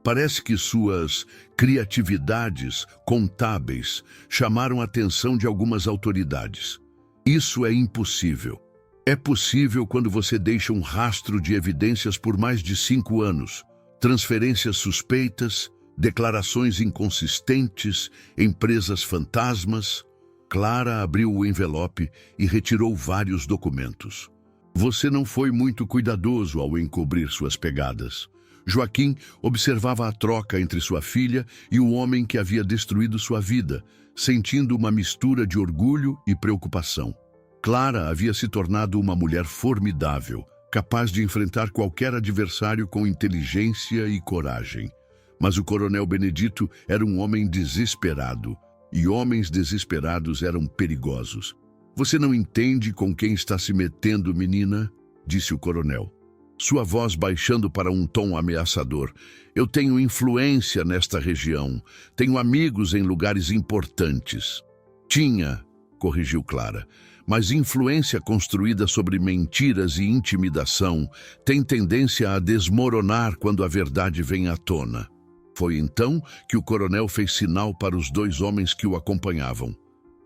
Parece que suas criatividades contábeis chamaram a atenção de algumas autoridades. "Isso é impossível." "É possível quando você deixa um rastro de evidências por mais de 5 anos. Transferências suspeitas, declarações inconsistentes, empresas fantasmas." Clara abriu o envelope e retirou vários documentos. "Você não foi muito cuidadoso ao encobrir suas pegadas." Joaquim observava a troca entre sua filha e o homem que havia destruído sua vida, sentindo uma mistura de orgulho e preocupação. Clara havia se tornado uma mulher formidável, capaz de enfrentar qualquer adversário com inteligência e coragem. Mas o coronel Benedito era um homem desesperado, e homens desesperados eram perigosos. "Você não entende com quem está se metendo, menina?" disse o coronel, sua voz baixando para um tom ameaçador. "Eu tenho influência nesta região. Tenho amigos em lugares importantes." "Tinha", corrigiu Clara, "mas influência construída sobre mentiras e intimidação tem tendência a desmoronar quando a verdade vem à tona." Foi então que o coronel fez sinal para os 2 homens que o acompanhavam.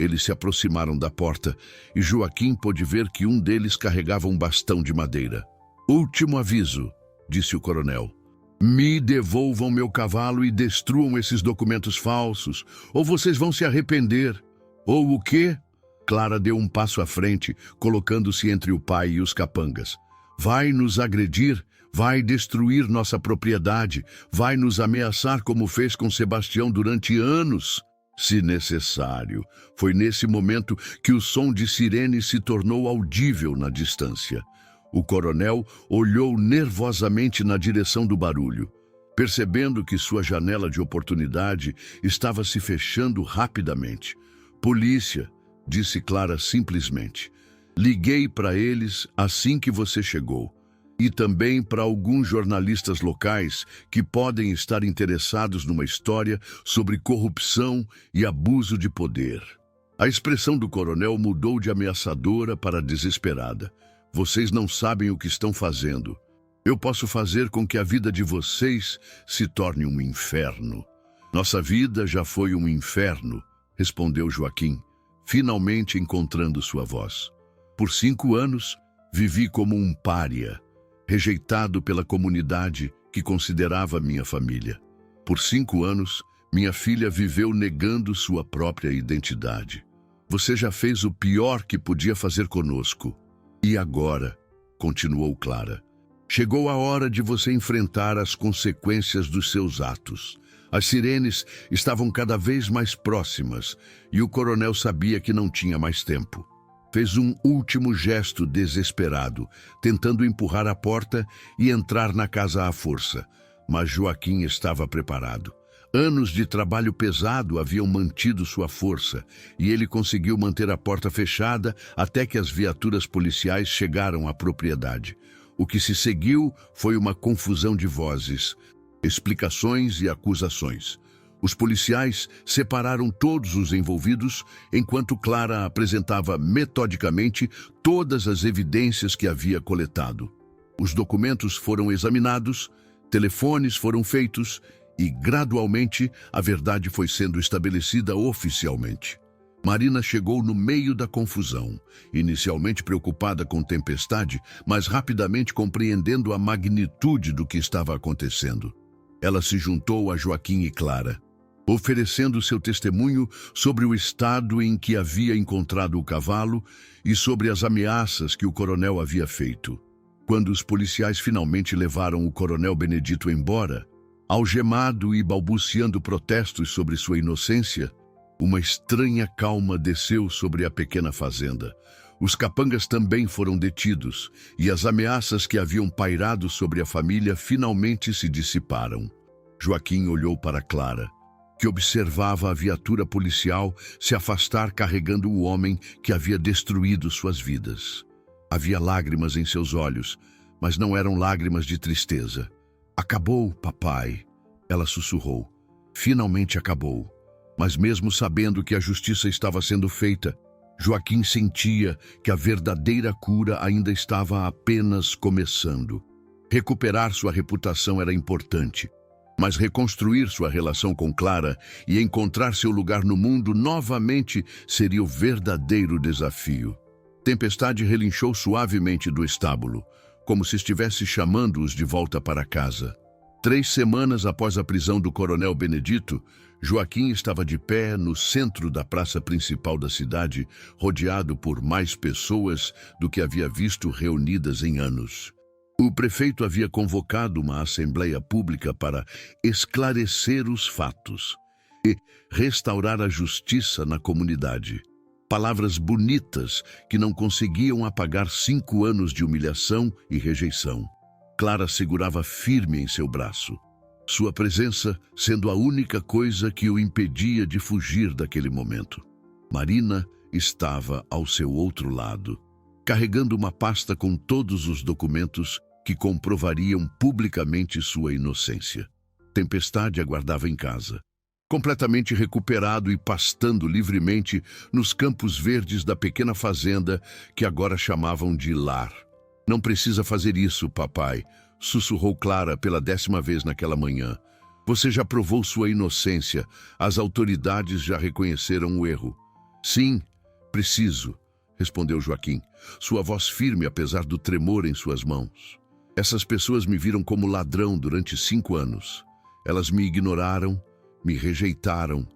Eles se aproximaram da porta e Joaquim pôde ver que um deles carregava um bastão de madeira. "Último aviso", disse o coronel. "Me devolvam meu cavalo e destruam esses documentos falsos, ou vocês vão se arrepender." "Ou o quê?" Clara deu um passo à frente, colocando-se entre o pai e os capangas. "Vai nos agredir? Vai destruir nossa propriedade? Vai nos ameaçar como fez com Sebastião durante anos?" Se necessário. Foi nesse momento que o som de sirene se tornou audível na distância. O coronel olhou nervosamente na direção do barulho, percebendo que sua janela de oportunidade estava se fechando rapidamente. "Polícia", disse Clara simplesmente. Liguei para eles assim que você chegou. E também para alguns jornalistas locais que podem estar interessados numa história sobre corrupção e abuso de poder. A expressão do coronel mudou de ameaçadora para desesperada. Vocês não sabem o que estão fazendo. Eu posso fazer com que a vida de vocês se torne um inferno. Nossa vida já foi um inferno, respondeu Joaquim, finalmente encontrando sua voz. Por 5 anos, vivi como um pária, rejeitado pela comunidade que considerava minha família. Por 5 anos, minha filha viveu negando sua própria identidade. Você já fez o pior que podia fazer conosco. E agora, continuou Clara, chegou a hora de você enfrentar as consequências dos seus atos. As sirenes estavam cada vez mais próximas e o coronel sabia que não tinha mais tempo. Fez um último gesto desesperado, tentando empurrar a porta e entrar na casa à força. Mas Joaquim estava preparado. Anos de trabalho pesado haviam mantido sua força e ele conseguiu manter a porta fechada até que as viaturas policiais chegaram à propriedade. O que se seguiu foi uma confusão de vozes, explicações e acusações. Os policiais separaram todos os envolvidos, enquanto Clara apresentava metodicamente todas as evidências que havia coletado. Os documentos foram examinados, telefones foram feitos e, gradualmente, a verdade foi sendo estabelecida oficialmente. Marina chegou no meio da confusão, inicialmente preocupada com Tempestade, mas rapidamente compreendendo a magnitude do que estava acontecendo. Ela se juntou a Joaquim e Clara, oferecendo seu testemunho sobre o estado em que havia encontrado o cavalo e sobre as ameaças que o coronel havia feito. Quando os policiais finalmente levaram o coronel Benedito embora, algemado e balbuciando protestos sobre sua inocência, uma estranha calma desceu sobre a pequena fazenda. Os capangas também foram detidos e as ameaças que haviam pairado sobre a família finalmente se dissiparam. Joaquim olhou para Clara, que observava a viatura policial se afastar carregando o homem que havia destruído suas vidas. Havia lágrimas em seus olhos, mas não eram lágrimas de tristeza. Acabou, papai, ela sussurrou. Finalmente acabou. Mas mesmo sabendo que a justiça estava sendo feita, Joaquim sentia que a verdadeira cura ainda estava apenas começando. Recuperar sua reputação era importante, mas reconstruir sua relação com Clara e encontrar seu lugar no mundo novamente seria o verdadeiro desafio. Tempestade relinchou suavemente do estábulo, como se estivesse chamando-os de volta para casa. 3 semanas após a prisão do coronel Benedito, Joaquim estava de pé no centro da praça principal da cidade, rodeado por mais pessoas do que havia visto reunidas em anos. O prefeito havia convocado uma assembleia pública para esclarecer os fatos e restaurar a justiça na comunidade. Palavras bonitas que não conseguiam apagar 5 anos de humilhação e rejeição. Clara segurava firme em seu braço, sua presença sendo a única coisa que o impedia de fugir daquele momento. Marina estava ao seu outro lado, carregando uma pasta com todos os documentos que comprovariam publicamente sua inocência. Tempestade aguardava em casa, completamente recuperado e pastando livremente nos campos verdes da pequena fazenda que agora chamavam de lar. Não precisa fazer isso, papai, sussurrou Clara pela 10ª vez naquela manhã. Você já provou sua inocência, as autoridades já reconheceram o erro. Sim, preciso, respondeu Joaquim, sua voz firme apesar do tremor em suas mãos. Essas pessoas me viram como ladrão durante 5 anos. Elas me ignoraram, me rejeitaram,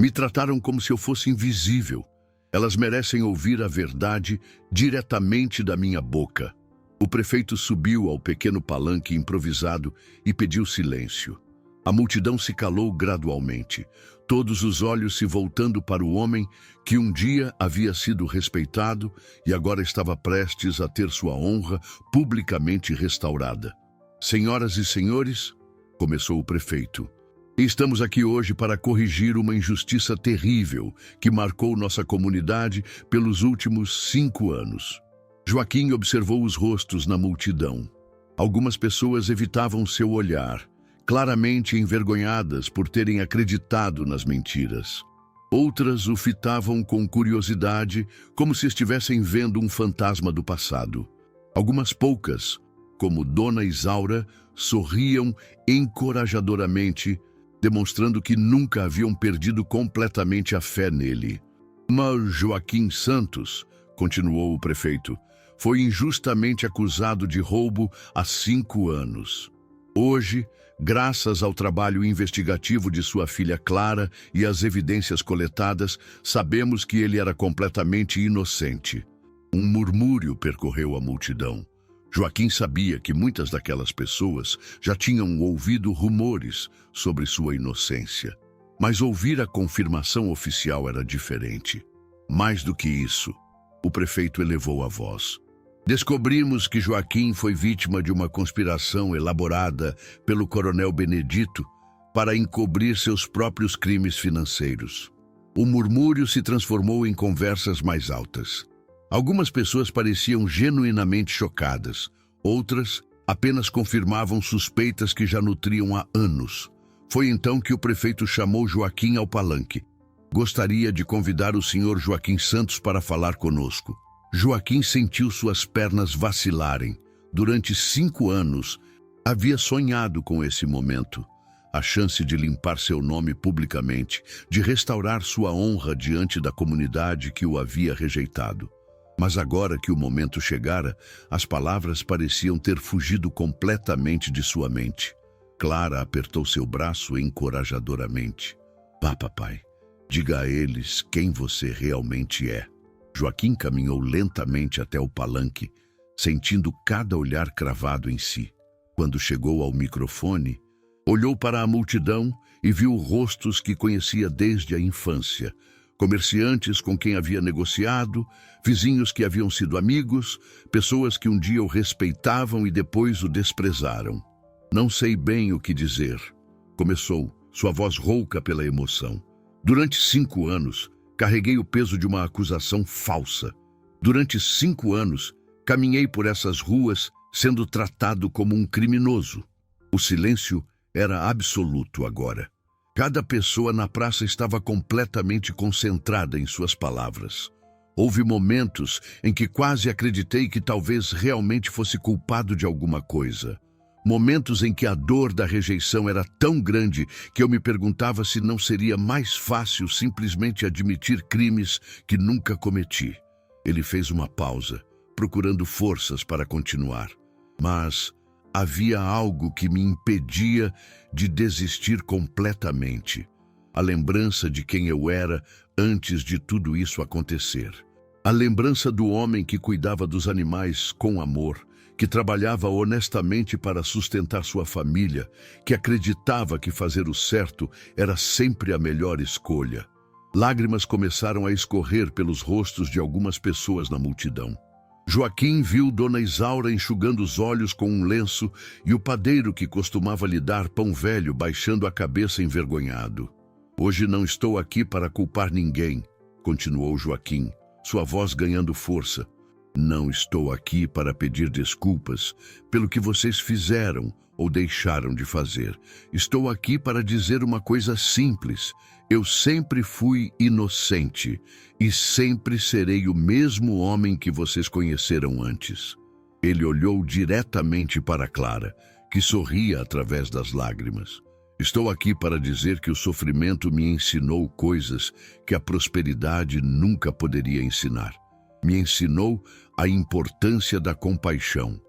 me trataram como se eu fosse invisível. Elas merecem ouvir a verdade diretamente da minha boca. O prefeito subiu ao pequeno palanque improvisado e pediu silêncio. A multidão se calou gradualmente, todos os olhos se voltando para o homem que um dia havia sido respeitado e agora estava prestes a ter sua honra publicamente restaurada. Senhoras e senhores, começou o prefeito, estamos aqui hoje para corrigir uma injustiça terrível que marcou nossa comunidade pelos últimos 5 anos. Joaquim observou os rostos na multidão. Algumas pessoas evitavam seu olhar, claramente envergonhadas por terem acreditado nas mentiras. Outras o fitavam com curiosidade, como se estivessem vendo um fantasma do passado. Algumas poucas, como Dona Isaura, sorriam encorajadoramente, demonstrando que nunca haviam perdido completamente a fé nele. Mas Joaquim Santos, continuou o prefeito, foi injustamente acusado de roubo há 5 anos. Hoje, graças ao trabalho investigativo de sua filha Clara e às evidências coletadas, sabemos que ele era completamente inocente. Um murmúrio percorreu a multidão. Joaquim sabia que muitas daquelas pessoas já tinham ouvido rumores sobre sua inocência. Mas ouvir a confirmação oficial era diferente. Mais do que isso, o prefeito elevou a voz. Descobrimos que Joaquim foi vítima de uma conspiração elaborada pelo coronel Benedito para encobrir seus próprios crimes financeiros. O murmúrio se transformou em conversas mais altas. Algumas pessoas pareciam genuinamente chocadas, outras apenas confirmavam suspeitas que já nutriam há anos. Foi então que o prefeito chamou Joaquim ao palanque. Gostaria de convidar o senhor Joaquim Santos para falar conosco. Joaquim sentiu suas pernas vacilarem. Durante 5 anos, havia sonhado com esse momento. A chance de limpar seu nome publicamente, de restaurar sua honra diante da comunidade que o havia rejeitado. Mas agora que o momento chegara, as palavras pareciam ter fugido completamente de sua mente. Clara apertou seu braço encorajadoramente. Vá, papai. Diga a eles quem você realmente é. Joaquim caminhou lentamente até o palanque, sentindo cada olhar cravado em si. Quando chegou ao microfone, olhou para a multidão e viu rostos que conhecia desde a infância. Comerciantes com quem havia negociado, vizinhos que haviam sido amigos, pessoas que um dia o respeitavam e depois o desprezaram. Não sei bem o que dizer, começou, sua voz rouca pela emoção. Durante 5 anos, carreguei o peso de uma acusação falsa. Durante 5 anos, caminhei por essas ruas sendo tratado como um criminoso. O silêncio era absoluto agora. Cada pessoa na praça estava completamente concentrada em suas palavras. Houve momentos em que quase acreditei que talvez realmente fosse culpado de alguma coisa. Momentos em que a dor da rejeição era tão grande que eu me perguntava se não seria mais fácil simplesmente admitir crimes que nunca cometi. Ele fez uma pausa, procurando forças para continuar. Mas havia algo que me impedia de desistir completamente. A lembrança de quem eu era antes de tudo isso acontecer. A lembrança do homem que cuidava dos animais com amor, que trabalhava honestamente para sustentar sua família, que acreditava que fazer o certo era sempre a melhor escolha. Lágrimas começaram a escorrer pelos rostos de algumas pessoas na multidão. Joaquim viu Dona Isaura enxugando os olhos com um lenço e o padeiro que costumava lhe dar pão velho baixando a cabeça envergonhado. Hoje não estou aqui para culpar ninguém, continuou Joaquim, sua voz ganhando força. Não estou aqui para pedir desculpas pelo que vocês fizeram ou deixaram de fazer. Estou aqui para dizer uma coisa simples. Eu sempre fui inocente e sempre serei o mesmo homem que vocês conheceram antes. Ele olhou diretamente para Clara, que sorria através das lágrimas. Estou aqui para dizer que o sofrimento me ensinou coisas que a prosperidade nunca poderia ensinar. Me ensinou a importância da compaixão,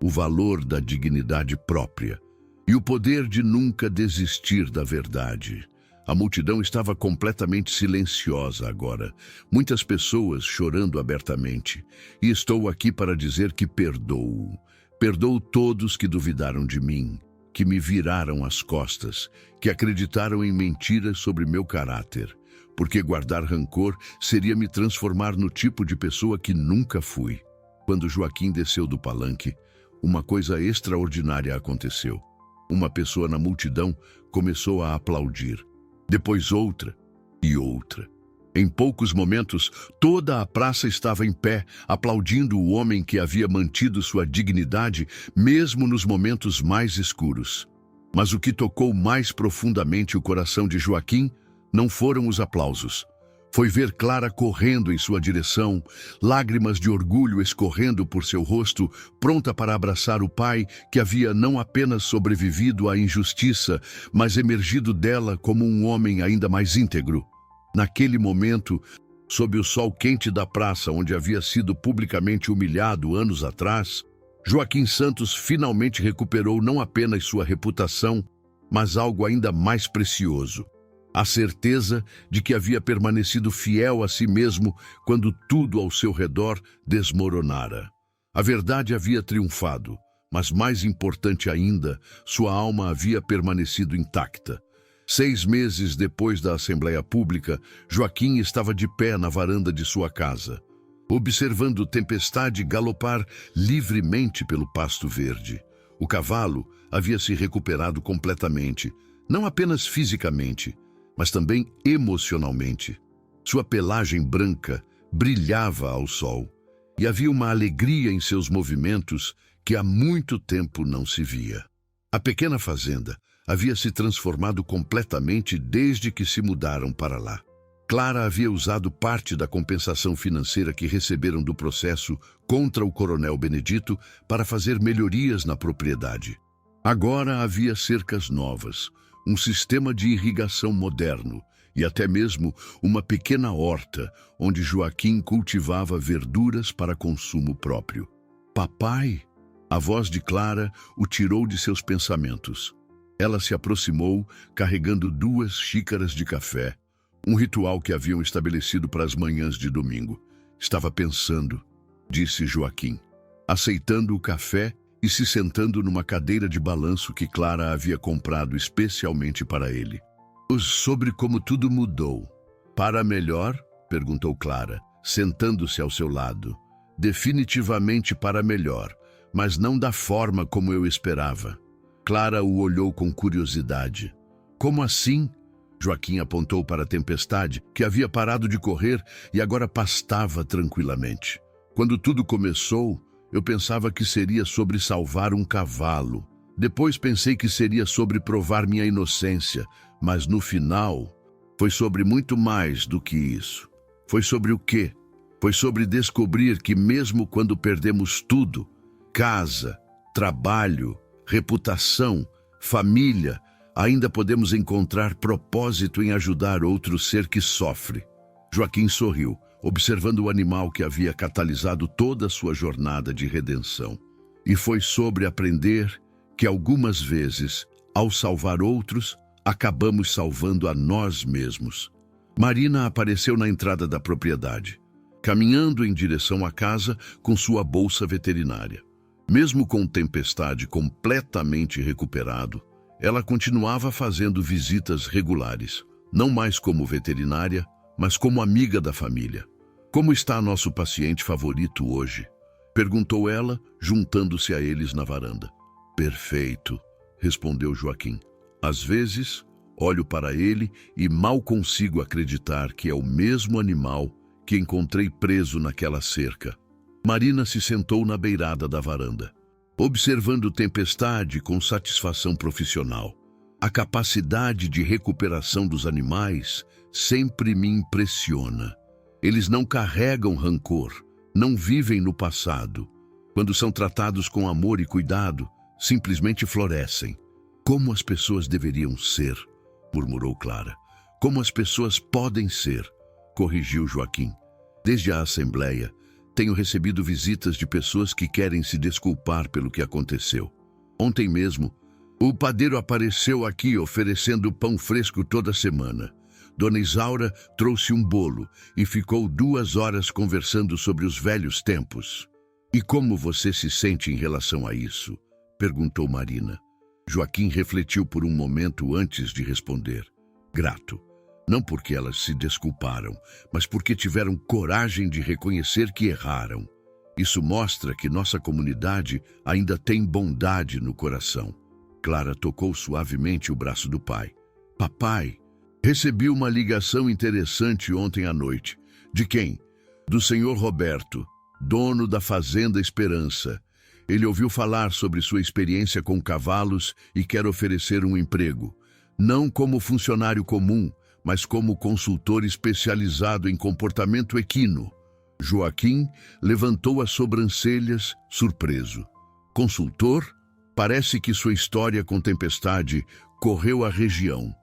o valor da dignidade própria e o poder de nunca desistir da verdade. A multidão estava completamente silenciosa agora, muitas pessoas chorando abertamente. E estou aqui para dizer que perdoo. Perdoo todos que duvidaram de mim, que me viraram as costas, que acreditaram em mentiras sobre meu caráter. Porque guardar rancor seria me transformar no tipo de pessoa que nunca fui. Quando Joaquim desceu do palanque, uma coisa extraordinária aconteceu. Uma pessoa na multidão começou a aplaudir. Depois outra e outra. Em poucos momentos, toda a praça estava em pé, aplaudindo o homem que havia mantido sua dignidade, mesmo nos momentos mais escuros. Mas o que tocou mais profundamente o coração de Joaquim não foram os aplausos. Foi ver Clara correndo em sua direção, lágrimas de orgulho escorrendo por seu rosto, pronta para abraçar o pai que havia não apenas sobrevivido à injustiça, mas emergido dela como um homem ainda mais íntegro. Naquele momento, sob o sol quente da praça onde havia sido publicamente humilhado anos atrás, Joaquim Santos finalmente recuperou não apenas sua reputação, mas algo ainda mais precioso: a certeza de que havia permanecido fiel a si mesmo quando tudo ao seu redor desmoronara. A verdade havia triunfado, mas mais importante ainda, sua alma havia permanecido intacta. 6 meses depois da Assembleia Pública, Joaquim estava de pé na varanda de sua casa, observando Tempestade galopar livremente pelo pasto verde. O cavalo havia se recuperado completamente, não apenas fisicamente, mas também emocionalmente. Sua pelagem branca brilhava ao sol, e havia uma alegria em seus movimentos que há muito tempo não se via. A pequena fazenda havia se transformado completamente desde que se mudaram para lá. Clara havia usado parte da compensação financeira que receberam do processo contra o coronel Benedito para fazer melhorias na propriedade. Agora havia cercas novas, um sistema de irrigação moderno e até mesmo uma pequena horta onde Joaquim cultivava verduras para consumo próprio. Papai! A voz de Clara o tirou de seus pensamentos. Ela se aproximou, carregando 2 xícaras de café, um ritual que haviam estabelecido para as manhãs de domingo. Estava pensando, disse Joaquim, aceitando o café e se sentando numa cadeira de balanço que Clara havia comprado especialmente para ele. Sobre como tudo mudou. Para melhor? Perguntou Clara, sentando-se ao seu lado. Definitivamente para melhor, mas não da forma como eu esperava. Clara o olhou com curiosidade. Como assim? Joaquim apontou para a Tempestade, que havia parado de correr e agora pastava tranquilamente. Quando tudo começou, eu pensava que seria sobre salvar um cavalo. Depois pensei que seria sobre provar minha inocência, mas no final foi sobre muito mais do que isso. Foi sobre o quê? Foi sobre descobrir que mesmo quando perdemos tudo, casa, trabalho, reputação, família, ainda podemos encontrar propósito em ajudar outro ser que sofre. Joaquim sorriu, observando o animal que havia catalisado toda a sua jornada de redenção. E foi sobre aprender que algumas vezes, ao salvar outros, acabamos salvando a nós mesmos. Marina apareceu na entrada da propriedade, caminhando em direção à casa com sua bolsa veterinária. Mesmo com Tempestade completamente recuperado, ela continuava fazendo visitas regulares, não mais como veterinária, mas como amiga da família. Como está nosso paciente favorito hoje? Perguntou ela, juntando-se a eles na varanda. Perfeito, respondeu Joaquim. Às vezes, olho para ele e mal consigo acreditar que é o mesmo animal que encontrei preso naquela cerca. Marina se sentou na beirada da varanda, observando Tempestade com satisfação profissional. A capacidade de recuperação dos animais sempre me impressiona. Eles não carregam rancor, não vivem no passado. Quando são tratados com amor e cuidado, simplesmente florescem. Como as pessoas deveriam ser, murmurou Clara. Como as pessoas podem ser, corrigiu Joaquim. Desde a Assembleia, tenho recebido visitas de pessoas que querem se desculpar pelo que aconteceu. Ontem mesmo, o padeiro apareceu aqui oferecendo pão fresco toda semana. Dona Isaura trouxe um bolo e ficou 2 horas conversando sobre os velhos tempos. E como você se sente em relação a isso? Perguntou Marina. Joaquim refletiu por um momento antes de responder. Grato. Não porque elas se desculparam, mas porque tiveram coragem de reconhecer que erraram. Isso mostra que nossa comunidade ainda tem bondade no coração. Clara tocou suavemente o braço do pai. Papai, Recebi uma ligação interessante ontem à noite. De quem? Do senhor Roberto, dono da Fazenda Esperança. Ele ouviu falar sobre sua experiência com cavalos e quer oferecer um emprego. Não como funcionário comum, mas como consultor especializado em comportamento equino. Joaquim levantou as sobrancelhas, surpreso. Consultor? Parece que sua história com Tempestade correu a região.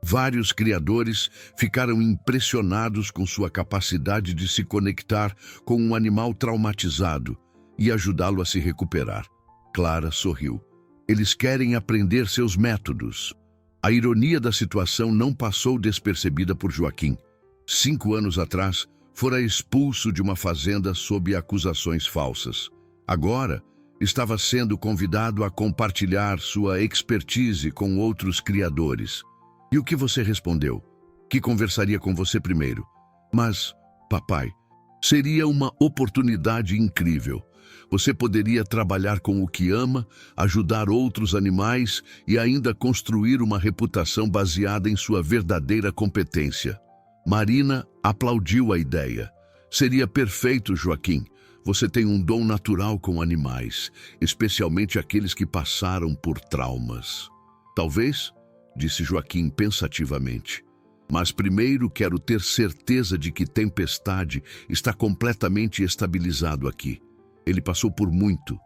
Vários criadores ficaram impressionados com sua capacidade de se conectar com um animal traumatizado e ajudá-lo a se recuperar. Clara sorriu. Eles querem aprender seus métodos. A ironia da situação não passou despercebida por Joaquim. 5 anos atrás, fora expulso de uma fazenda sob acusações falsas. Agora, estava sendo convidado a compartilhar sua expertise com outros criadores. E o que você respondeu? Que conversaria com você primeiro. Mas, papai, seria uma oportunidade incrível. Você poderia trabalhar com o que ama, ajudar outros animais e ainda construir uma reputação baseada em sua verdadeira competência. Marina aplaudiu a ideia. Seria perfeito, Joaquim. Você tem um dom natural com animais, especialmente aqueles que passaram por traumas. Talvez, disse Joaquim pensativamente. Mas primeiro quero ter certeza de que Tempestade está completamente estabilizado aqui. Ele passou por muito,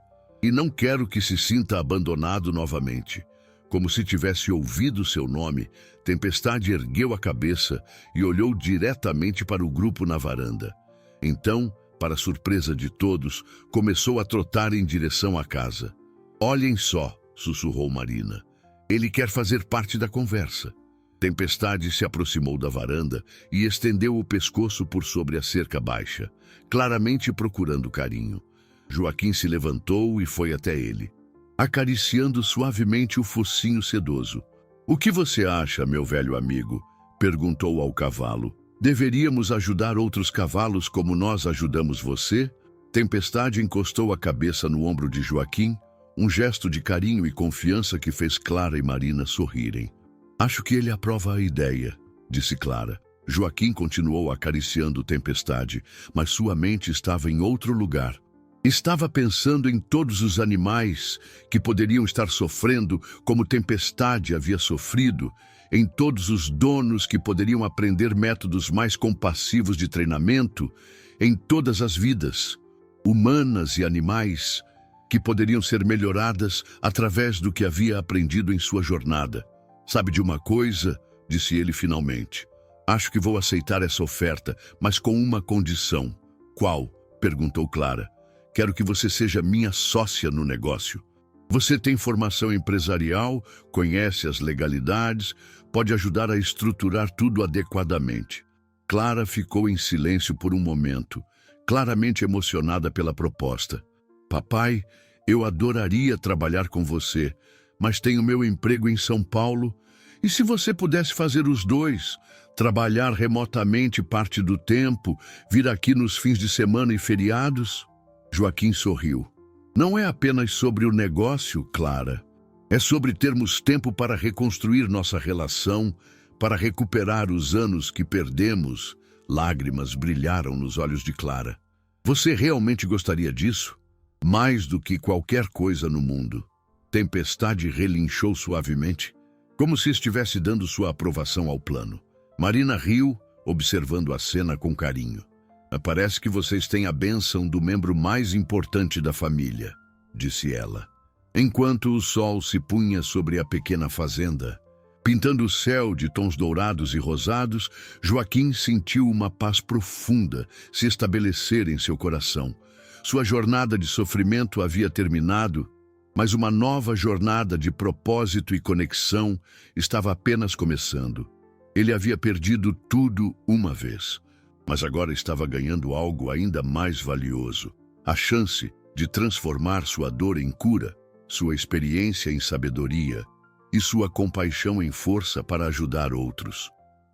e não quero que se sinta abandonado novamente. Como se tivesse ouvido seu nome, Tempestade ergueu a cabeça e olhou diretamente para o grupo na varanda. Então, para surpresa de todos, começou a trotar em direção à casa. Olhem só, sussurrou Marina. Ele quer fazer parte da conversa. Tempestade se aproximou da varanda e estendeu o pescoço por sobre a cerca baixa, claramente procurando carinho. Joaquim se levantou e foi até ele, acariciando suavemente o focinho sedoso. O que você acha, meu velho amigo? Perguntou ao cavalo. Deveríamos ajudar outros cavalos como nós ajudamos você? Tempestade encostou a cabeça no ombro de Joaquim, um gesto de carinho e confiança que fez Clara e Marina sorrirem. Acho que ele aprova a ideia, disse Clara. Joaquim continuou acariciando Tempestade, mas sua mente estava em outro lugar. Estava pensando em todos os animais que poderiam estar sofrendo como Tempestade havia sofrido, em todos os donos que poderiam aprender métodos mais compassivos de treinamento, em todas as vidas, humanas e animais, que poderiam ser melhoradas através do que havia aprendido em sua jornada. Sabe de uma coisa? Disse ele finalmente. Acho que vou aceitar essa oferta, mas com uma condição. Qual? Perguntou Clara. Quero que você seja minha sócia no negócio. Você tem formação empresarial, conhece as legalidades, pode ajudar a estruturar tudo adequadamente. Clara ficou em silêncio por um momento, claramente emocionada pela proposta. Papai, eu adoraria trabalhar com você, mas tenho meu emprego em São Paulo. E se você pudesse fazer os dois, trabalhar remotamente parte do tempo, vir aqui nos fins de semana e feriados? Joaquim sorriu. Não é apenas sobre o negócio, Clara. É sobre termos tempo para reconstruir nossa relação, para recuperar os anos que perdemos. Lágrimas brilharam nos olhos de Clara. Você realmente gostaria disso? Mais do que qualquer coisa no mundo. Tempestade relinchou suavemente, como se estivesse dando sua aprovação ao plano. Marina riu, observando a cena com carinho. Parece que vocês têm a bênção do membro mais importante da família, disse ela. Enquanto o sol se punha sobre a pequena fazenda, pintando o céu de tons dourados e rosados, Joaquim sentiu uma paz profunda se estabelecer em seu coração. Sua jornada de sofrimento havia terminado, mas uma nova jornada de propósito e conexão estava apenas começando. Ele havia perdido tudo uma vez, mas agora estava ganhando algo ainda mais valioso: a chance de transformar sua dor em cura, sua experiência em sabedoria e sua compaixão em força para ajudar outros.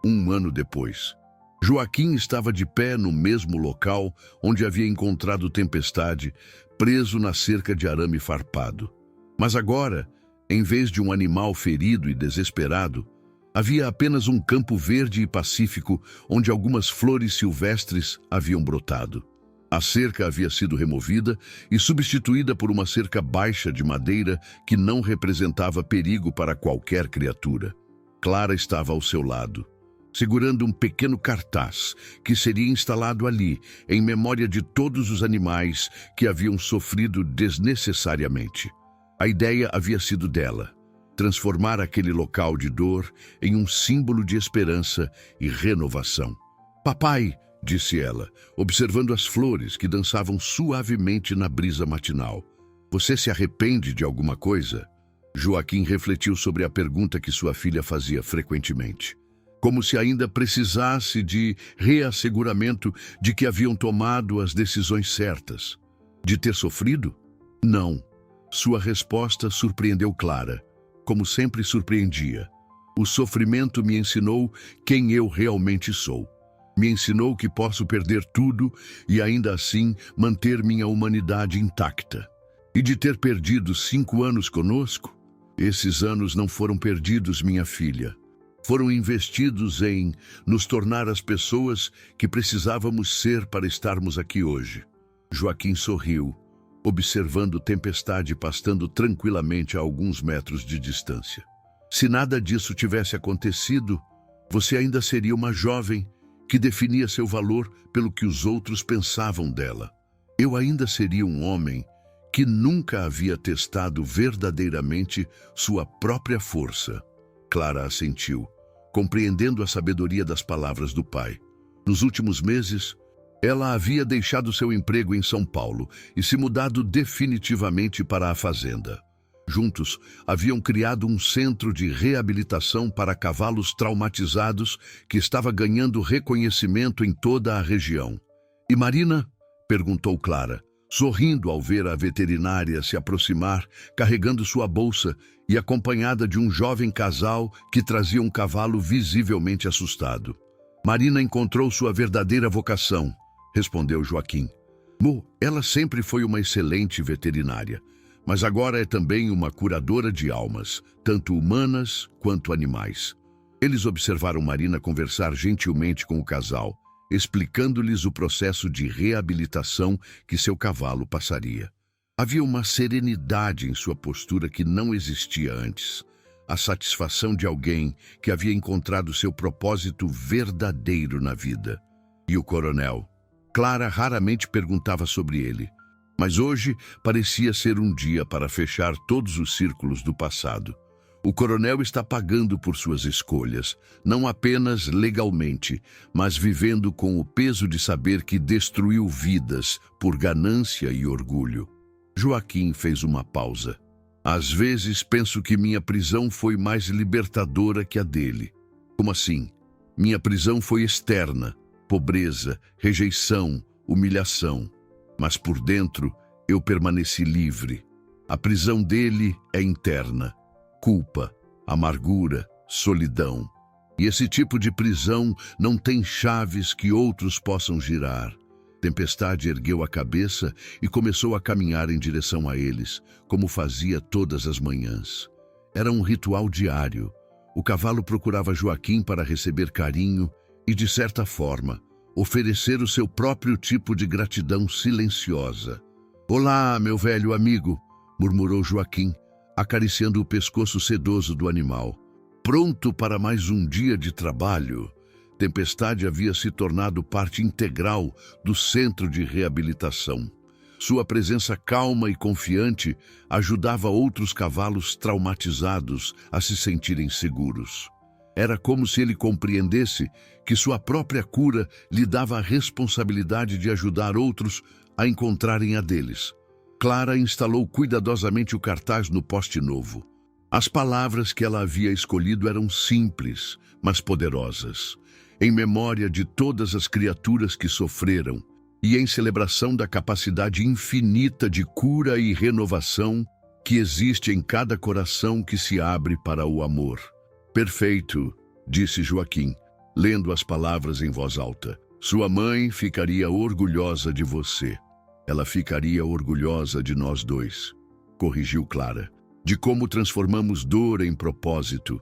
1 ano depois, Joaquim estava de pé no mesmo local onde havia encontrado Tempestade, preso na cerca de arame farpado. Mas agora, em vez de um animal ferido e desesperado, Havia apenas um campo verde e pacífico onde algumas flores silvestres haviam brotado. A cerca havia sido removida e substituída por uma cerca baixa de madeira que não representava perigo para qualquer criatura. Clara estava ao seu lado, segurando um pequeno cartaz que seria instalado ali em memória de todos os animais que haviam sofrido desnecessariamente. A ideia havia sido dela: transformar aquele local de dor em um símbolo de esperança e renovação. "Papai", disse ela, observando as flores que dançavam suavemente na brisa matinal, "você se arrepende de alguma coisa?" Joaquim refletiu sobre a pergunta que sua filha fazia frequentemente, como se ainda precisasse de reasseguramento de que haviam tomado as decisões certas. De ter sofrido? Não. Sua resposta surpreendeu Clara, como sempre surpreendia. "O sofrimento me ensinou quem eu realmente sou. Me ensinou que posso perder tudo e ainda assim manter minha humanidade intacta. E de ter perdido 5 anos conosco, esses anos não foram perdidos, minha filha. Foram investidos em nos tornar as pessoas que precisávamos ser para estarmos aqui hoje." Joaquim sorriu, observando Tempestade pastando tranquilamente a alguns metros de distância. "Se nada disso tivesse acontecido, você ainda seria uma jovem que definia seu valor pelo que os outros pensavam dela. Eu ainda seria um homem que nunca havia testado verdadeiramente sua própria força." Clara assentiu, compreendendo a sabedoria das palavras do pai. Nos últimos meses, ela havia deixado seu emprego em São Paulo e se mudado definitivamente para a fazenda. Juntos, haviam criado um centro de reabilitação para cavalos traumatizados que estava ganhando reconhecimento em toda a região. "E Marina?" perguntou Clara, sorrindo ao ver a veterinária se aproximar, carregando sua bolsa e acompanhada de um jovem casal que trazia um cavalo visivelmente assustado. "Marina encontrou sua verdadeira vocação", respondeu Joaquim. "Ela sempre foi uma excelente veterinária, mas agora é também uma curadora de almas, tanto humanas quanto animais." Eles observaram Marina conversar gentilmente com o casal, explicando-lhes o processo de reabilitação que seu cavalo passaria. Havia uma serenidade em sua postura que não existia antes, a satisfação de alguém que havia encontrado seu propósito verdadeiro na vida. E o coronel? Clara raramente perguntava sobre ele, mas hoje parecia ser um dia para fechar todos os círculos do passado. O coronel está pagando por suas escolhas, não apenas legalmente, mas vivendo com o peso de saber que destruiu vidas por ganância e orgulho. Joaquim fez uma pausa. "Às vezes penso que minha prisão foi mais libertadora que a dele." "Como assim?" "Minha prisão foi externa, pobreza, rejeição, humilhação. Mas por dentro eu permaneci livre. A prisão dele é interna. Culpa, amargura, solidão. E esse tipo de prisão não tem chaves que outros possam girar." Tempestade ergueu a cabeça e começou a caminhar em direção a eles, como fazia todas as manhãs. Era um ritual diário. O cavalo procurava Joaquim para receber carinho e, de certa forma, oferecer o seu próprio tipo de gratidão silenciosa. "Olá, meu velho amigo", murmurou Joaquim, acariciando o pescoço sedoso do animal. Pronto para mais um dia de trabalho? Tempestade havia se tornado parte integral do centro de reabilitação. Sua presença calma e confiante ajudava outros cavalos traumatizados a se sentirem seguros. Era como se ele compreendesse que sua própria cura lhe dava a responsabilidade de ajudar outros a encontrarem a deles. Clara instalou cuidadosamente o cartaz no poste novo. As palavras que ela havia escolhido eram simples, mas poderosas, em memória de todas as criaturas que sofreram e em celebração da capacidade infinita de cura e renovação que existe em cada coração que se abre para o amor. "Perfeito", disse Joaquim, lendo as palavras em voz alta. "Sua mãe ficaria orgulhosa de você. Ela ficaria orgulhosa de nós dois", corrigiu Clara, "de como transformamos dor em propósito,